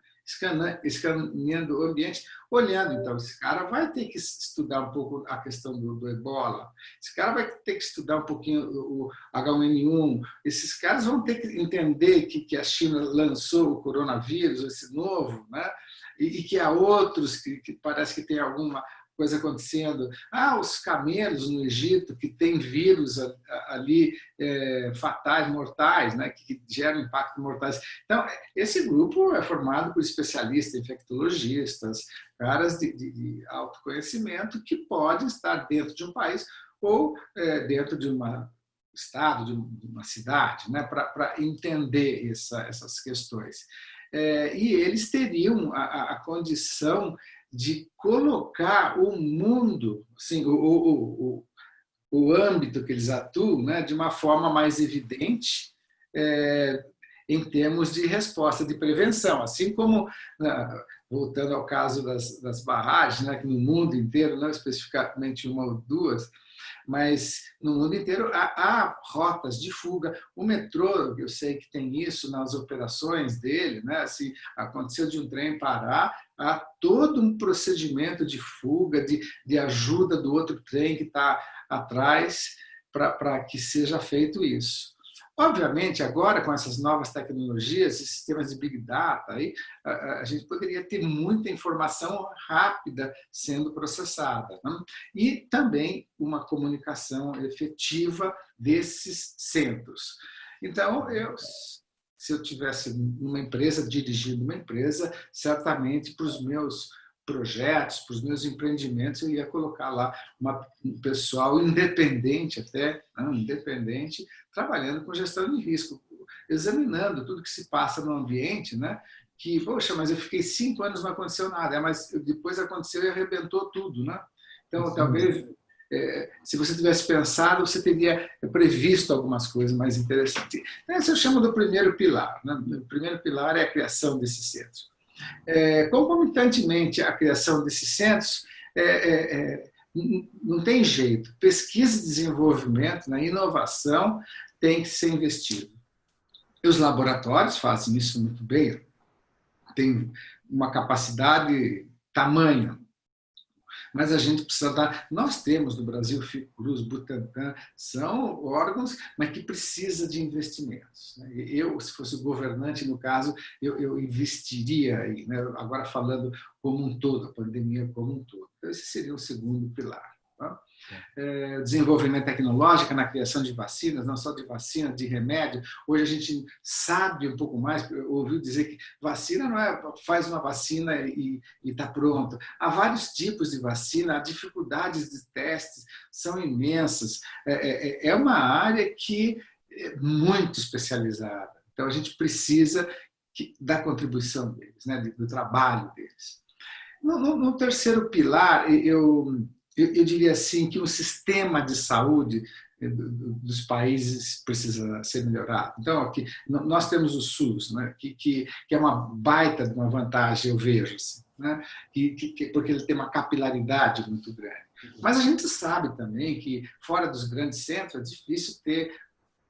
Speaker 4: Escaneando o ambiente, olhando, então, esse cara vai ter que estudar um pouco a questão do ebola, esse cara vai ter que estudar um pouquinho o H1N1, esses caras vão ter que entender que a China lançou o coronavírus, esse novo, né? E que há outros que parece que tem alguma coisa acontecendo. Os camelos no Egito, que tem vírus ali fatais, mortais, né, que geram impactos mortais. Então, esse grupo é formado por especialistas, infectologistas, caras de alto conhecimento que podem estar dentro de um país ou dentro de um estado, de uma cidade, né, para entender essas questões. E eles teriam a condição de colocar o mundo, assim, o âmbito que eles atuam, né, de uma forma mais evidente em termos de resposta de prevenção. Assim como, voltando ao caso das barragens, né, que no mundo inteiro, não especificamente uma ou duas, mas no mundo inteiro há rotas de fuga. O metrô, eu sei que tem isso nas operações dele, né? Se aconteceu de um trem parar, há todo um procedimento de fuga, de ajuda do outro trem que está atrás para que seja feito isso. Obviamente, agora, com essas novas tecnologias e sistemas de Big Data, aí, a gente poderia ter muita informação rápida sendo processada, né? E também uma comunicação efetiva desses centros. Então, se eu tivesse uma empresa, dirigindo uma empresa, certamente para os meus projetos, para os meus empreendimentos, eu ia colocar lá um pessoal independente até, não, independente, trabalhando com gestão de risco, examinando tudo que se passa no ambiente, né? que, poxa, mas eu fiquei 5 anos e não aconteceu nada, mas depois aconteceu e arrebentou tudo, né? Então,
Speaker 2: Sim.
Speaker 4: talvez, se você tivesse pensado, você teria previsto algumas coisas mais interessantes. Esse eu chamo do primeiro pilar, né? O primeiro pilar é a criação desses centros. Concomitantemente à criação desses centros, não tem jeito. Pesquisa e desenvolvimento, na inovação, tem que ser investido. E os laboratórios fazem isso muito bem, tem uma capacidade tamanha, mas a gente precisa dar. Nós temos no Brasil Fiocruz, Butantan, são órgãos, mas que precisa de investimentos. Eu, se fosse governante, no caso, eu investiria aí, né? Agora falando como um todo, a pandemia como um todo. Então, esse seria o segundo pilar. Tá? Desenvolvimento tecnológico na criação de vacinas, não só de vacina, de remédio. Hoje a gente sabe um pouco mais, ouviu dizer que vacina não é faz uma vacina e está pronto. Há vários tipos de vacina, as dificuldades de testes são imensas. É uma área que é muito especializada. Então a gente precisa da contribuição deles, né, do trabalho deles. No terceiro pilar, eu diria assim que o sistema de saúde dos países precisa ser melhorado. Então, aqui, nós temos o SUS, né, que é uma baita de uma vantagem, eu vejo, assim, né, porque ele tem uma capilaridade muito grande. Mas a gente sabe também que, fora dos grandes centros, é difícil ter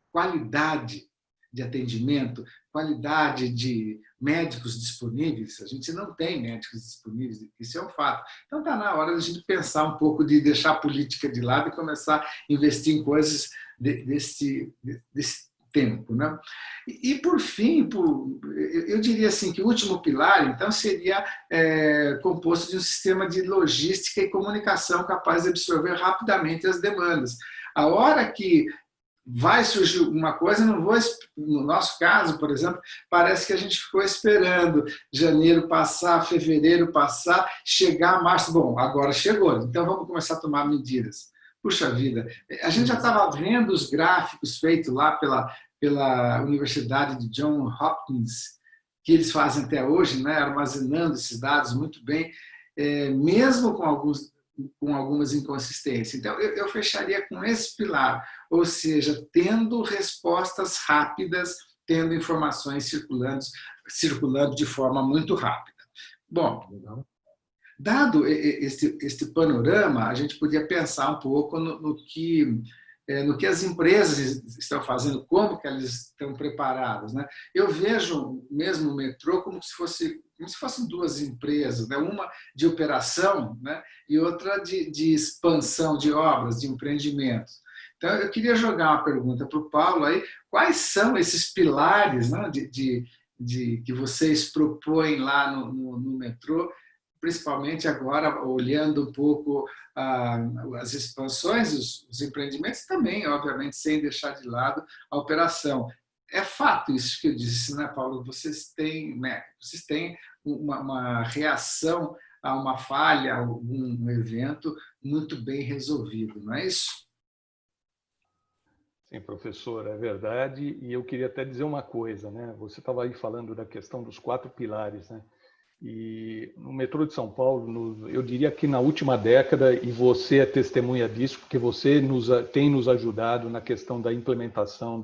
Speaker 4: qualidade de atendimento, qualidade de médicos disponíveis. A gente não tem médicos disponíveis, isso é um fato. Então está na hora de a gente pensar um pouco, de deixar a política de lado e começar a investir em coisas desse tempo, né? E por fim, eu diria assim que o último pilar, então, seria composto de um sistema de logística e comunicação capaz de absorver rapidamente as demandas. A hora que vai surgir uma coisa, não vou, no nosso caso, por exemplo, parece que a gente ficou esperando janeiro passar, fevereiro passar, chegar março. Bom, agora chegou, então vamos começar a tomar medidas. Puxa vida, a gente já estava vendo os gráficos feitos lá pela Universidade de Johns Hopkins, que eles fazem até hoje, né, armazenando esses dados muito bem, mesmo com algumas inconsistências. Então, eu fecharia com esse pilar, ou seja, tendo respostas rápidas, tendo informações circulando de forma muito rápida. Bom, dado este panorama, a gente podia pensar um pouco no que as empresas estão fazendo, como que elas estão preparadas, né? Eu vejo mesmo o metrô como se fossem duas empresas, né? Uma de operação, né? E outra de expansão de obras, de empreendimentos. Então, eu queria jogar uma pergunta para o Paulo aí, quais são esses pilares, né, que vocês propõem lá no metrô, principalmente agora olhando um pouco as expansões, os empreendimentos também, obviamente, sem deixar de lado a operação. É fato isso que eu disse, né, Paulo? Vocês têm uma reação a uma falha, a algum evento muito bem resolvido, não é isso?
Speaker 3: Sim, professor, é verdade. E eu queria até dizer uma coisa, né? Você estava aí falando da questão dos 4 pilares, né? E no metrô de São Paulo, eu diria que na última década, e você é testemunha disso, porque você tem nos ajudado na questão da implementação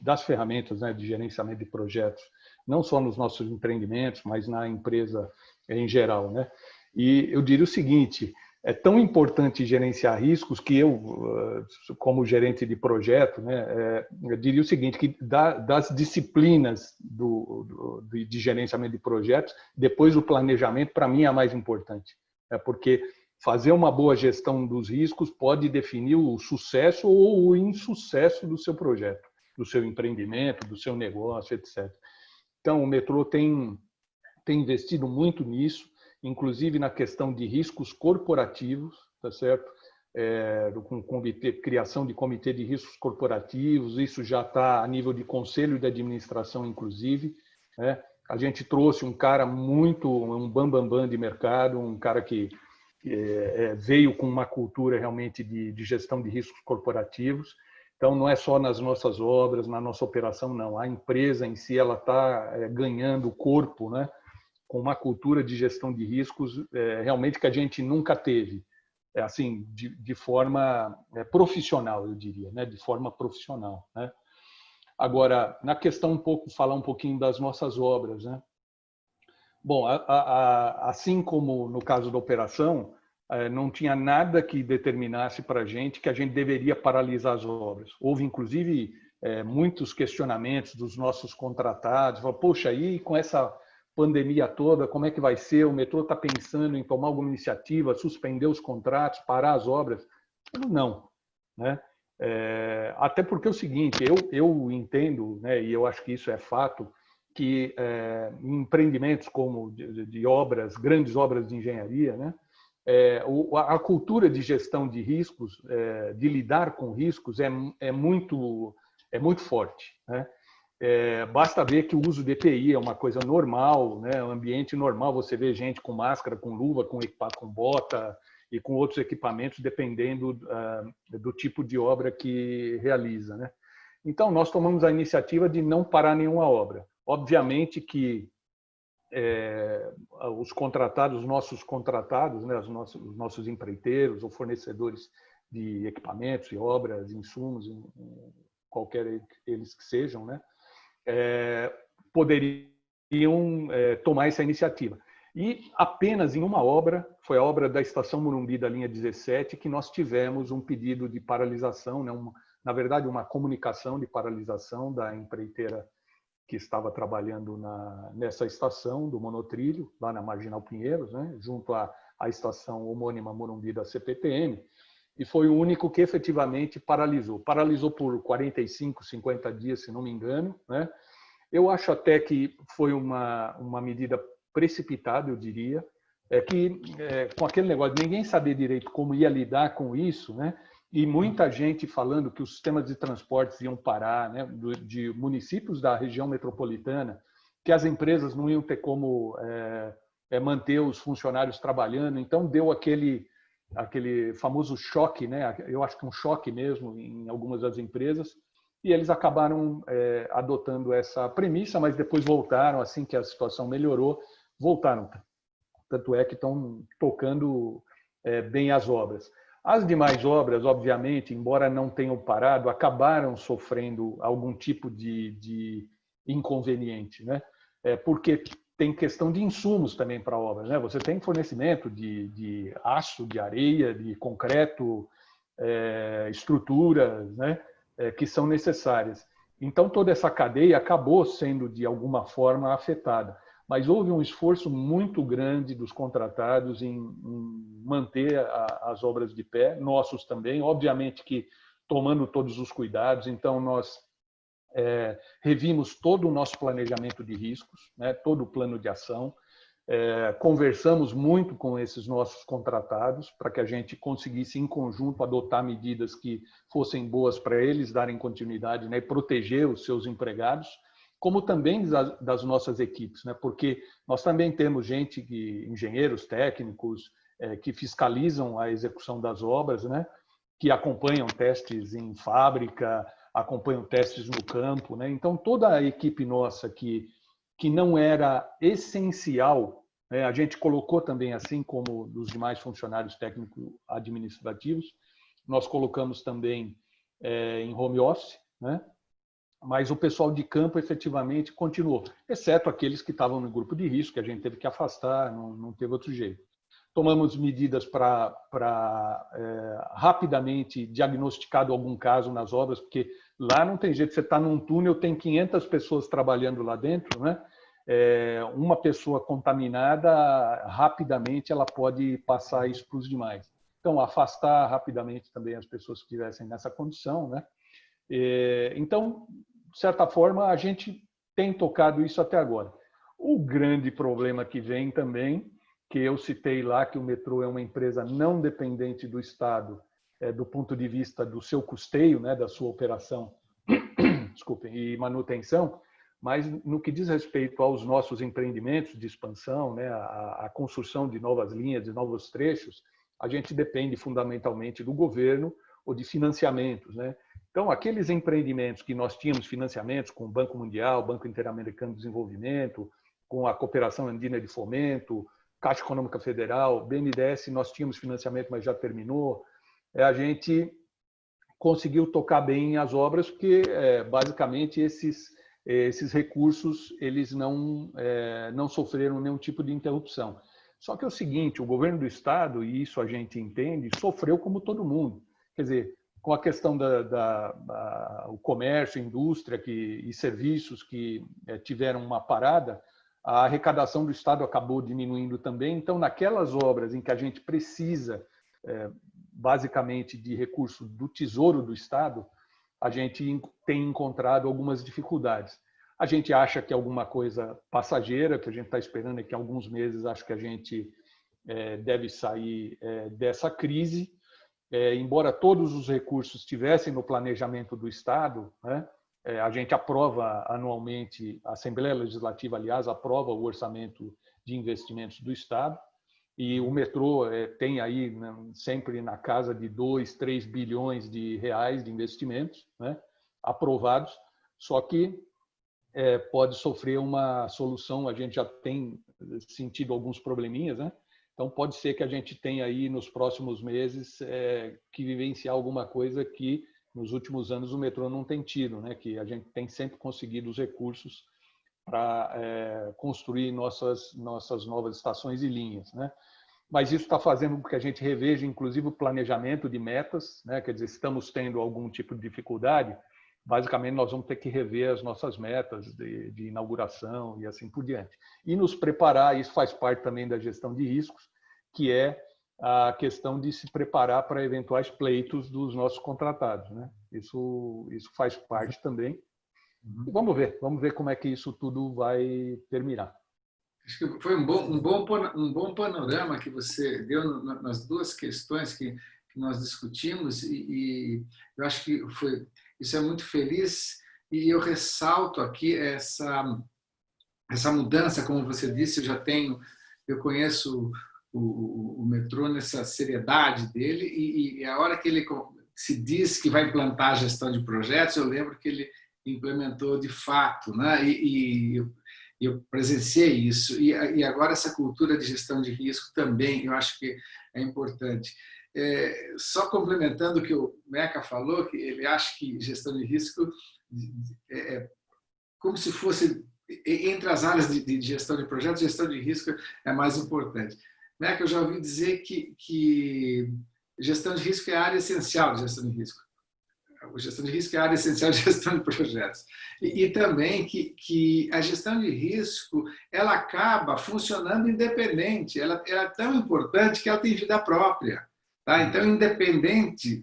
Speaker 3: das ferramentas, né, de gerenciamento de projetos, não só nos nossos empreendimentos, mas na empresa em geral, né? E eu diria o seguinte: é tão importante gerenciar riscos que eu, como gerente de projeto, né, eu diria o seguinte, que das disciplinas de gerenciamento de projetos, depois o planejamento, para mim, é a mais importante. Porque fazer uma boa gestão dos riscos pode definir o sucesso ou o insucesso do seu projeto, do seu empreendimento, do seu negócio, etc. Então, o metrô tem investido muito nisso, inclusive na questão de riscos corporativos, tá certo? Com criação de comitê de riscos corporativos, isso já está a nível de conselho de administração, inclusive, né? A gente trouxe um cara um bambambam de mercado, um cara que veio com uma cultura realmente de gestão de riscos corporativos. Então, não é só nas nossas obras, na nossa operação, não. A empresa em si ela está ganhando corpo, né, com uma cultura de gestão de riscos realmente que a gente nunca teve, assim, de forma profissional, eu diria, né? De forma profissional, né? Agora, na questão falar um pouquinho das nossas obras, né? Bom, assim como no caso da operação, não tinha nada que determinasse para a gente que a gente deveria paralisar as obras. Houve, inclusive, muitos questionamentos dos nossos contratados. Poxa, aí com essa pandemia toda, como é que vai ser? O metrô está pensando em tomar alguma iniciativa, suspender os contratos, parar as obras? Não, né? Até porque é o seguinte, eu entendo, né, e eu acho que isso é fato, que em empreendimentos como de obras, grandes obras de engenharia, né, a cultura de gestão de riscos, de lidar com riscos, é muito forte, né? Basta ver que o uso de EPI é uma coisa normal, né? Um ambiente normal, você vê gente com máscara, com luva, com bota e com outros equipamentos, dependendo do tipo de obra que realiza, né? Então, nós tomamos a iniciativa de não parar nenhuma obra. Obviamente que os contratados, os nossos contratados, né, os nossos empreiteiros ou fornecedores de equipamentos e obras, insumos, qualquer eles que sejam, né, poderiam tomar essa iniciativa. E apenas em uma obra, foi a obra da Estação Morumbi da linha 17, que nós tivemos um pedido de paralisação, né, na verdade, uma comunicação de paralisação da empreiteira que estava trabalhando nessa estação do monotrilho, lá na Marginal Pinheiros, né, junto à estação homônima Morumbi da CPTM, e foi o único que efetivamente paralisou. Paralisou por 45, 50 dias, se não me engano, né? Eu acho até que foi uma medida precipitada, eu diria, com aquele negócio de ninguém saber direito como ia lidar com isso, né? E muita gente falando que os sistemas de transportes iam parar, né, de municípios da região metropolitana, que as empresas não iam ter como manter os funcionários trabalhando. Então, deu aquele famoso choque, né? Eu acho que um choque mesmo em algumas das empresas, e eles acabaram adotando essa premissa, mas depois voltaram, assim que a situação melhorou, voltaram. Tanto é que estão tocando bem as obras. As demais obras, obviamente, embora não tenham parado, acabaram sofrendo algum tipo de inconveniente, né? Porque tem questão de insumos também para obras, né? Você tem fornecimento de aço, de areia, de concreto, estruturas, né, que são necessárias. Então, toda essa cadeia acabou sendo, de alguma forma, afetada. Mas houve um esforço muito grande dos contratados em manter as obras de pé, nossos também, obviamente que tomando todos os cuidados. Então, nós revimos todo o nosso planejamento de riscos, né, todo o plano de ação, conversamos muito com esses nossos contratados para que a gente conseguisse, em conjunto, adotar medidas que fossem boas para eles, darem continuidade, né, e proteger os seus empregados, como também das nossas equipes, né? Porque nós também temos gente, engenheiros técnicos, que fiscalizam a execução das obras, né? Que acompanham testes em fábrica, acompanham testes no campo, né? Então, toda a equipe nossa que não era essencial, né? A gente colocou também, assim como dos demais funcionários técnico-administrativos, nós colocamos também em home office, né? Mas o pessoal de campo efetivamente continuou, exceto aqueles que estavam no grupo de risco, que a gente teve que afastar, não teve outro jeito. Tomamos medidas para rapidamente diagnosticado algum caso nas obras, porque lá não tem jeito, você está num túnel, tem 500 pessoas trabalhando lá dentro, né? Uma pessoa contaminada, rapidamente ela pode passar isso para os demais. Então, afastar rapidamente também as pessoas que estivessem nessa condição, né? Então, de certa forma, a gente tem tocado isso até agora. O grande problema que vem também, que eu citei lá, que o metrô é uma empresa não dependente do Estado, do ponto de vista do seu custeio, né, da sua operação desculpem, e manutenção, mas no que diz respeito aos nossos empreendimentos de expansão, né, a construção de novas linhas, de novos trechos, a gente depende fundamentalmente do governo ou de financiamentos, né? Então, aqueles empreendimentos que nós tínhamos financiamentos com o Banco Mundial, Banco Interamericano de Desenvolvimento, com a Cooperação Andina de Fomento, Caixa Econômica Federal, BNDES, nós tínhamos financiamento, mas já terminou. A gente conseguiu tocar bem as obras, porque basicamente esses recursos eles não sofreram nenhum tipo de interrupção. Só que é o seguinte, o governo do Estado, e isso a gente entende, sofreu como todo mundo. Quer dizer, com a questão o comércio, indústria e serviços que tiveram uma parada, a arrecadação do Estado acabou diminuindo também. Então, naquelas obras em que a gente precisa, basicamente, de recurso do Tesouro do Estado, a gente tem encontrado algumas dificuldades. A gente acha que é alguma coisa passageira, que a gente está esperando que em alguns meses acho que a gente deve sair dessa crise. Embora todos os recursos estivessem no planejamento do Estado, né, a gente aprova anualmente, a Assembleia Legislativa, aliás, aprova o orçamento de investimentos do Estado, e o metrô tem aí, né, sempre na casa de 2, 3 bilhões de reais de investimentos, né, aprovados, só que pode sofrer uma solução, a gente já tem sentido alguns probleminhas, né? Então pode ser que a gente tenha aí nos próximos meses que vivenciar alguma coisa que nos últimos anos o metrô não tem tido, né? Que a gente tem sempre conseguido os recursos para construir nossas novas estações e linhas, né? Mas isso está fazendo com que a gente reveja, inclusive, o planejamento de metas, né? Quer dizer, se estamos tendo algum tipo de dificuldade, basicamente nós vamos ter que rever as nossas metas de inauguração e assim por diante. E nos preparar, isso faz parte também da gestão de riscos, que é a questão de se preparar para eventuais pleitos dos nossos contratados, né? Isso faz parte também. E vamos ver como é que isso tudo vai terminar.
Speaker 4: Acho que foi um bom panorama que você deu nas duas questões que nós discutimos, e eu acho que isso é muito feliz, e eu ressalto aqui essa mudança, como você disse, eu conheço o metrô nessa seriedade dele, e a hora que ele se diz que vai implantar a gestão de projetos, eu lembro que ele implementou de fato, né? E eu presenciei isso, e agora essa cultura de gestão de risco também, eu acho que é importante. Só complementando o que o Meca falou, que ele acha que gestão de risco é como se fosse, entre as áreas de gestão de projetos, gestão de risco é mais importante. Meca, eu já ouvi dizer que gestão de risco é a área essencial de gestão de risco. A gestão de risco é a área essencial de gestão de projetos. E também que a gestão de risco ela acaba funcionando independente. Ela é tão importante que ela tem vida própria. Tá? Então, independente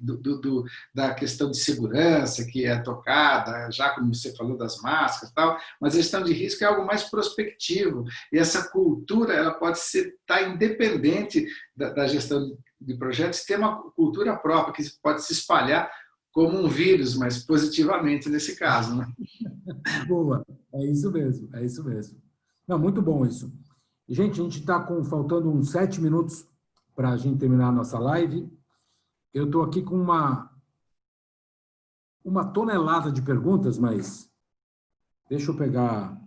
Speaker 4: da questão de segurança que é tocada, já como você falou das máscaras, tal, mas a gestão de risco é algo mais prospectivo. E essa cultura ela pode estar independente da gestão de projetos, ter uma cultura própria que pode se espalhar como um vírus, mas positivamente nesse caso, né?
Speaker 2: Boa, é isso mesmo, é isso mesmo. Não, muito bom isso. Gente, a gente está faltando uns 7 minutos para a gente terminar a nossa live. Eu estou aqui com uma tonelada de perguntas, mas deixa eu pegar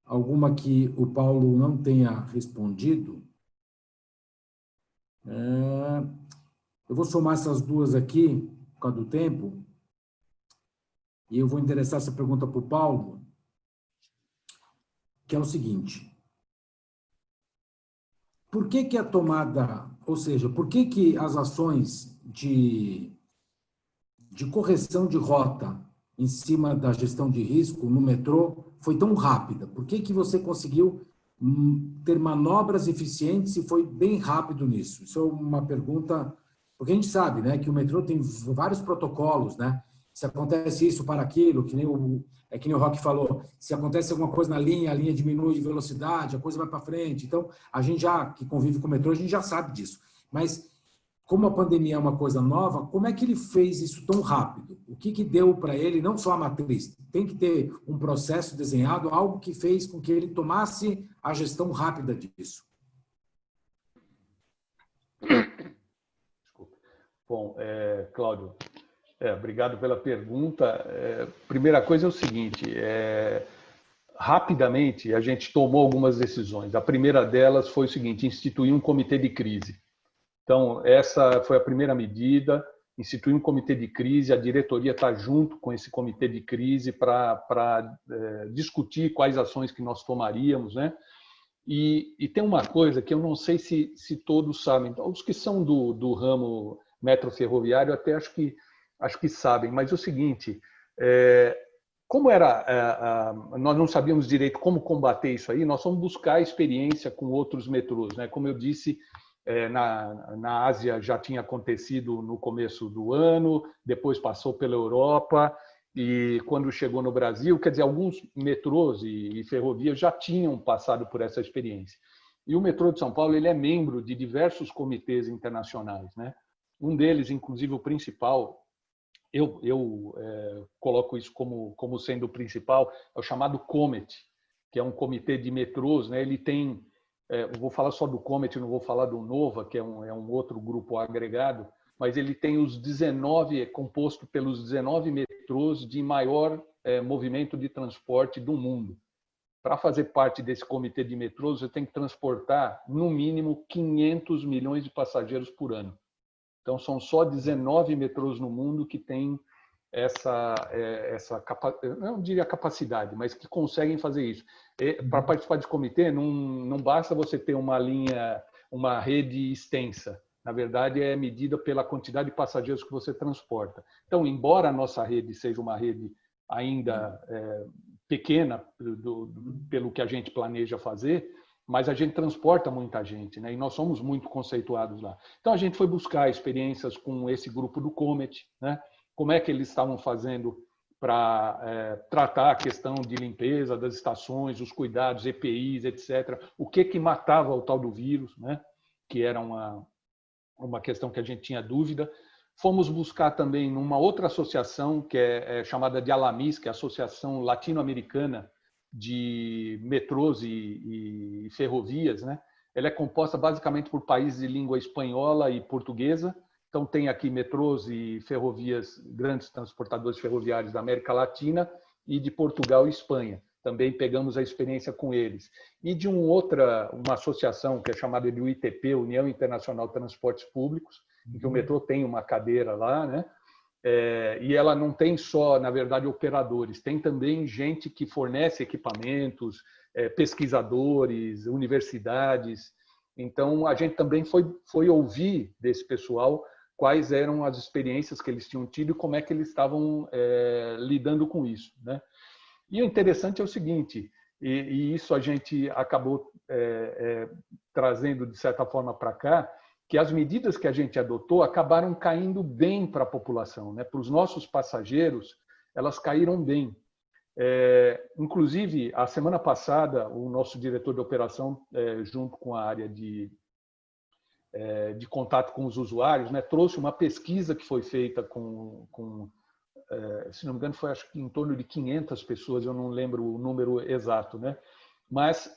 Speaker 2: alguma que o Paulo não tenha respondido. Eu vou somar essas duas aqui, por causa do tempo, e eu vou endereçar essa pergunta para o Paulo, que é o seguinte: por que a tomada, ou seja, por que as ações de correção de rota em cima da gestão de risco no metrô foi tão rápida? Por que você conseguiu ter manobras eficientes e foi bem rápido nisso? Isso é uma pergunta, porque a gente sabe, né, que o metrô tem vários protocolos, né? Se acontece isso para aquilo, que nem o Roque falou, se acontece alguma coisa na linha, a linha diminui de velocidade, a coisa vai para frente. Então, a gente já, que convive com o metrô, a gente já sabe disso. Mas, como a pandemia é uma coisa nova, como é que ele fez isso tão rápido? O que deu para ele, não só a matriz, tem que ter um processo desenhado, algo que fez com que ele tomasse a gestão rápida disso.
Speaker 3: Desculpa. Bom, Cláudio, obrigado pela pergunta. Primeira coisa é o seguinte, rapidamente, a gente tomou algumas decisões. A primeira delas foi o seguinte: instituir um comitê de crise. Então, essa foi a primeira medida, instituir um comitê de crise, a diretoria está junto com esse comitê de crise para discutir quais ações que nós tomaríamos, né? E tem uma coisa que eu não sei se todos sabem, então, os que são do ramo metroferroviário até acho que sabem, mas é o seguinte, como nós não sabíamos direito como combater isso aí, nós fomos buscar experiência com outros metrôs, né? Como eu disse, na Ásia já tinha acontecido no começo do ano, depois passou pela Europa, e quando chegou no Brasil, quer dizer, alguns metrôs e ferrovias já tinham passado por essa experiência. E o metrô de São Paulo, ele é membro de diversos comitês internacionais, né? Um deles, inclusive o principal, eu coloco isso como sendo o principal, é o chamado COMET, que é um comitê de metrôs, né? Ele tem, eu vou falar só do COMET, não vou falar do NOVA, que é um outro grupo agregado, mas ele tem os 19, é composto pelos 19 metrôs de maior movimento de transporte do mundo. Para fazer parte desse comitê de metrôs, você tem que transportar, no mínimo, 500 milhões de passageiros por ano. Então, são só 19 metrôs no mundo que têm essa não diria capacidade, mas que conseguem fazer isso. Para participar desse comitê, não basta você ter uma rede extensa. Na verdade, é medida pela quantidade de passageiros que você transporta. Então, embora a nossa rede seja uma rede ainda pequena pelo que a gente planeja fazer, mas a gente transporta muita gente, né? E nós somos muito conceituados lá. Então, a gente foi buscar experiências com esse grupo do COMET, né? Como é que eles estavam fazendo para tratar a questão de limpeza das estações, os cuidados, EPIs, etc. O que matava o tal do vírus, né? Que era uma questão que a gente tinha dúvida. Fomos buscar também numa outra associação, que é chamada de ALAMIS, que é a Associação Latino-Americana de Metrôs e Ferrovias, né? Ela é composta basicamente por países de língua espanhola e portuguesa. Então, tem aqui metrôs e ferrovias, grandes transportadores ferroviários da América Latina e de Portugal e Espanha. Também pegamos a experiência com eles. E de uma associação que é chamada de UITP, União Internacional de Transportes Públicos, em que o metrô tem uma cadeira lá, né? E ela não tem só, na verdade, operadores, tem também gente que fornece equipamentos, pesquisadores, universidades. Então, a gente também foi ouvir desse pessoal quais eram as experiências que eles tinham tido e como é que eles estavam lidando com isso, né? E o interessante é o seguinte, e isso a gente acabou trazendo, de certa forma, para cá, que as medidas que a gente adotou acabaram caindo bem para a população, né? Para os nossos passageiros, elas caíram bem. Inclusive, a semana passada, o nosso diretor de operação, junto com a área de contato com os usuários, né, trouxe uma pesquisa que foi feita se não me engano, foi acho que em torno de 500 pessoas, eu não lembro o número exato, né? Mas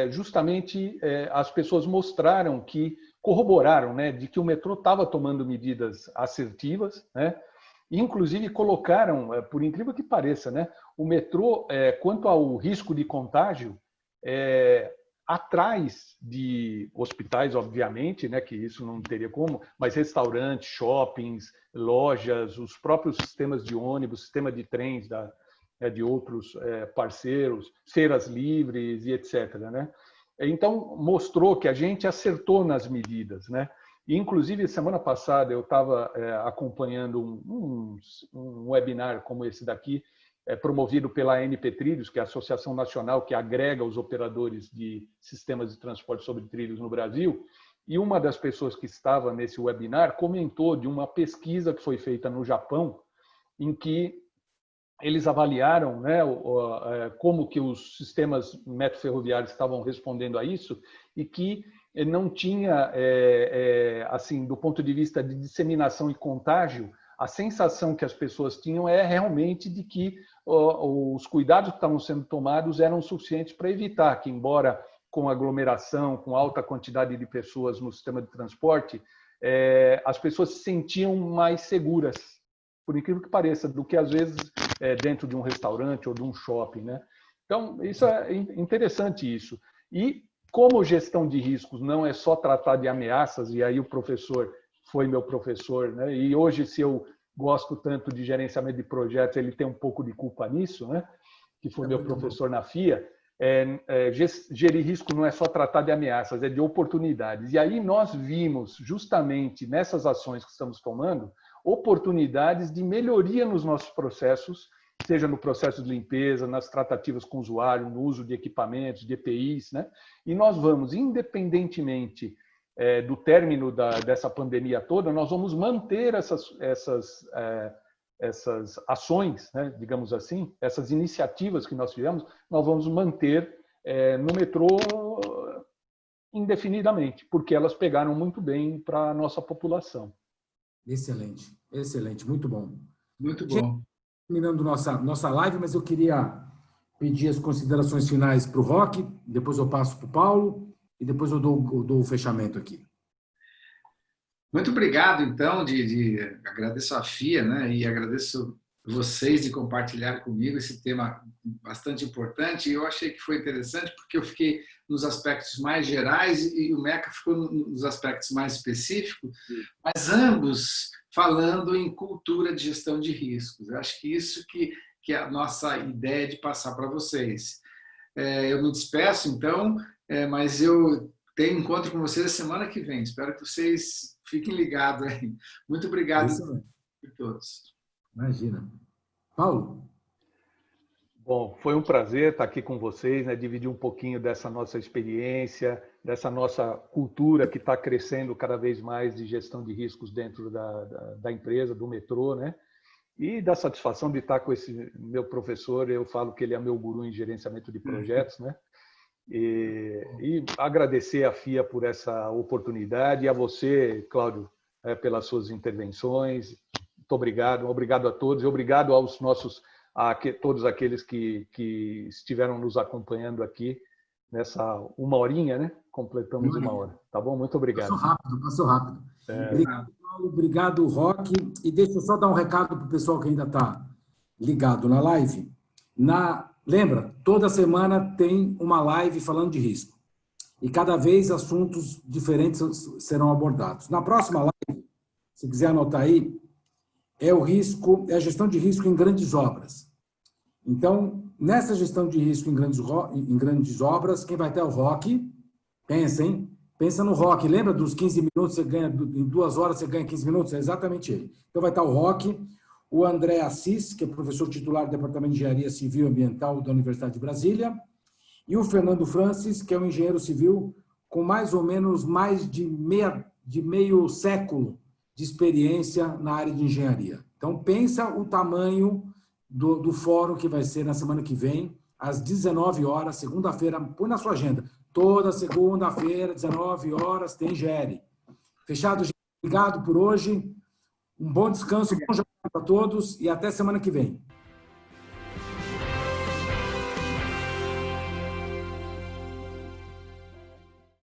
Speaker 3: justamente as pessoas mostraram corroboraram, né, de que o metrô estava tomando medidas assertivas, né? E, inclusive, colocaram, por incrível que pareça, né, o metrô, quanto ao risco de contágio, atrás de hospitais, obviamente, né, que isso não teria como, mas restaurantes, shoppings, lojas, os próprios sistemas de ônibus, sistema de trens de outros parceiros, feiras livres e etc., né? Então, mostrou que a gente acertou nas medidas, né? E, inclusive, semana passada eu estava acompanhando um webinar como esse daqui, promovido pela ANP Trilhos, que é a Associação Nacional que agrega os operadores de sistemas de transporte sobre trilhos no Brasil. E uma das pessoas que estava nesse webinar comentou de uma pesquisa que foi feita no Japão, em que eles avaliaram, né, como que os sistemas metroferroviários estavam respondendo a isso e que não tinha, assim, do ponto de vista de disseminação e contágio, a sensação que as pessoas tinham realmente de que os cuidados que estavam sendo tomados eram suficientes para evitar que, embora com aglomeração, com alta quantidade de pessoas no sistema de transporte, as pessoas se sentiam mais seguras, por incrível que pareça, do que às vezes dentro de um restaurante ou de um shopping, né? Então, isso é interessante isso. E como gestão de riscos não é só tratar de ameaças, e aí o professor foi meu professor, né? E hoje, se eu gosto tanto de gerenciamento de projetos, ele tem um pouco de culpa nisso, né? Que foi meu professor na FIA. Gerir risco não é só tratar de ameaças, é de oportunidades. E aí nós vimos, justamente nessas ações que estamos tomando, oportunidades de melhoria nos nossos processos, seja no processo de limpeza, nas tratativas com o usuário, no uso de equipamentos, de EPIs, né? E nós vamos, independentemente do término dessa pandemia toda, nós vamos manter essas ações, né, digamos assim, essas iniciativas que nós fizemos, nós vamos manter no metrô indefinidamente, porque elas pegaram muito bem para a nossa população.
Speaker 2: Excelente, excelente, muito bom.
Speaker 4: Muito bom.
Speaker 2: Terminando nossa live, mas eu queria pedir as considerações finais para o Roque, depois eu passo para o Paulo e depois eu dou o fechamento aqui.
Speaker 4: Muito obrigado, então, agradeço a FIA, né, e agradeço vocês de compartilhar comigo esse tema bastante importante. Eu achei que foi interessante porque eu fiquei nos aspectos mais gerais e o Meca ficou nos aspectos mais específicos, mas ambos falando em cultura de gestão de riscos. Eu acho que isso que é a nossa ideia de passar para vocês. Eu me despeço, então, mas eu tenho encontro com vocês a semana que vem. Espero que vocês fiquem ligados aí. Muito obrigado por todos.
Speaker 2: Imagina. Paulo?
Speaker 3: Bom, foi um prazer estar aqui com vocês, né, dividir um pouquinho dessa nossa experiência, dessa nossa cultura que está crescendo cada vez mais de gestão de riscos dentro da empresa, do metrô, né? E da satisfação de estar com esse meu professor. Eu falo que ele é meu guru em gerenciamento de projetos, né? E agradecer à FIA por essa oportunidade e a você, Cláudio, pelas suas intervenções. Muito obrigado. Obrigado a todos e obrigado a todos aqueles que estiveram nos acompanhando aqui nessa uma horinha, né? Completamos uma hora. Tá bom? Muito obrigado.
Speaker 2: Passou rápido. Obrigado, Paulo. Obrigado, Roque. E deixa eu só dar um recado para o pessoal que ainda está ligado na live. Lembra, toda semana tem uma live falando de risco. E cada vez assuntos diferentes serão abordados. Na próxima live, se quiser anotar aí, é a gestão de risco em grandes obras. Então, nessa gestão de risco em grandes obras, quem vai ter é o Roque. Pensa, hein? Pensa no Roque. Lembra dos 15 minutos, você ganha, em 2 horas você ganha 15 minutos? É exatamente ele. Então, vai estar o Roque, o André Assis, que é professor titular do Departamento de Engenharia Civil e Ambiental da Universidade de Brasília, e o Fernando Francis, que é um engenheiro civil com mais ou menos meio século de experiência na área de engenharia. Então, pensa o tamanho do fórum que vai ser na semana que vem, às 19 horas, segunda-feira. Põe na sua agenda. Toda segunda-feira, 19 horas, tem GERE. Fechado, gente? Obrigado por hoje. Um bom descanso, um bom jantar para todos e até semana que vem.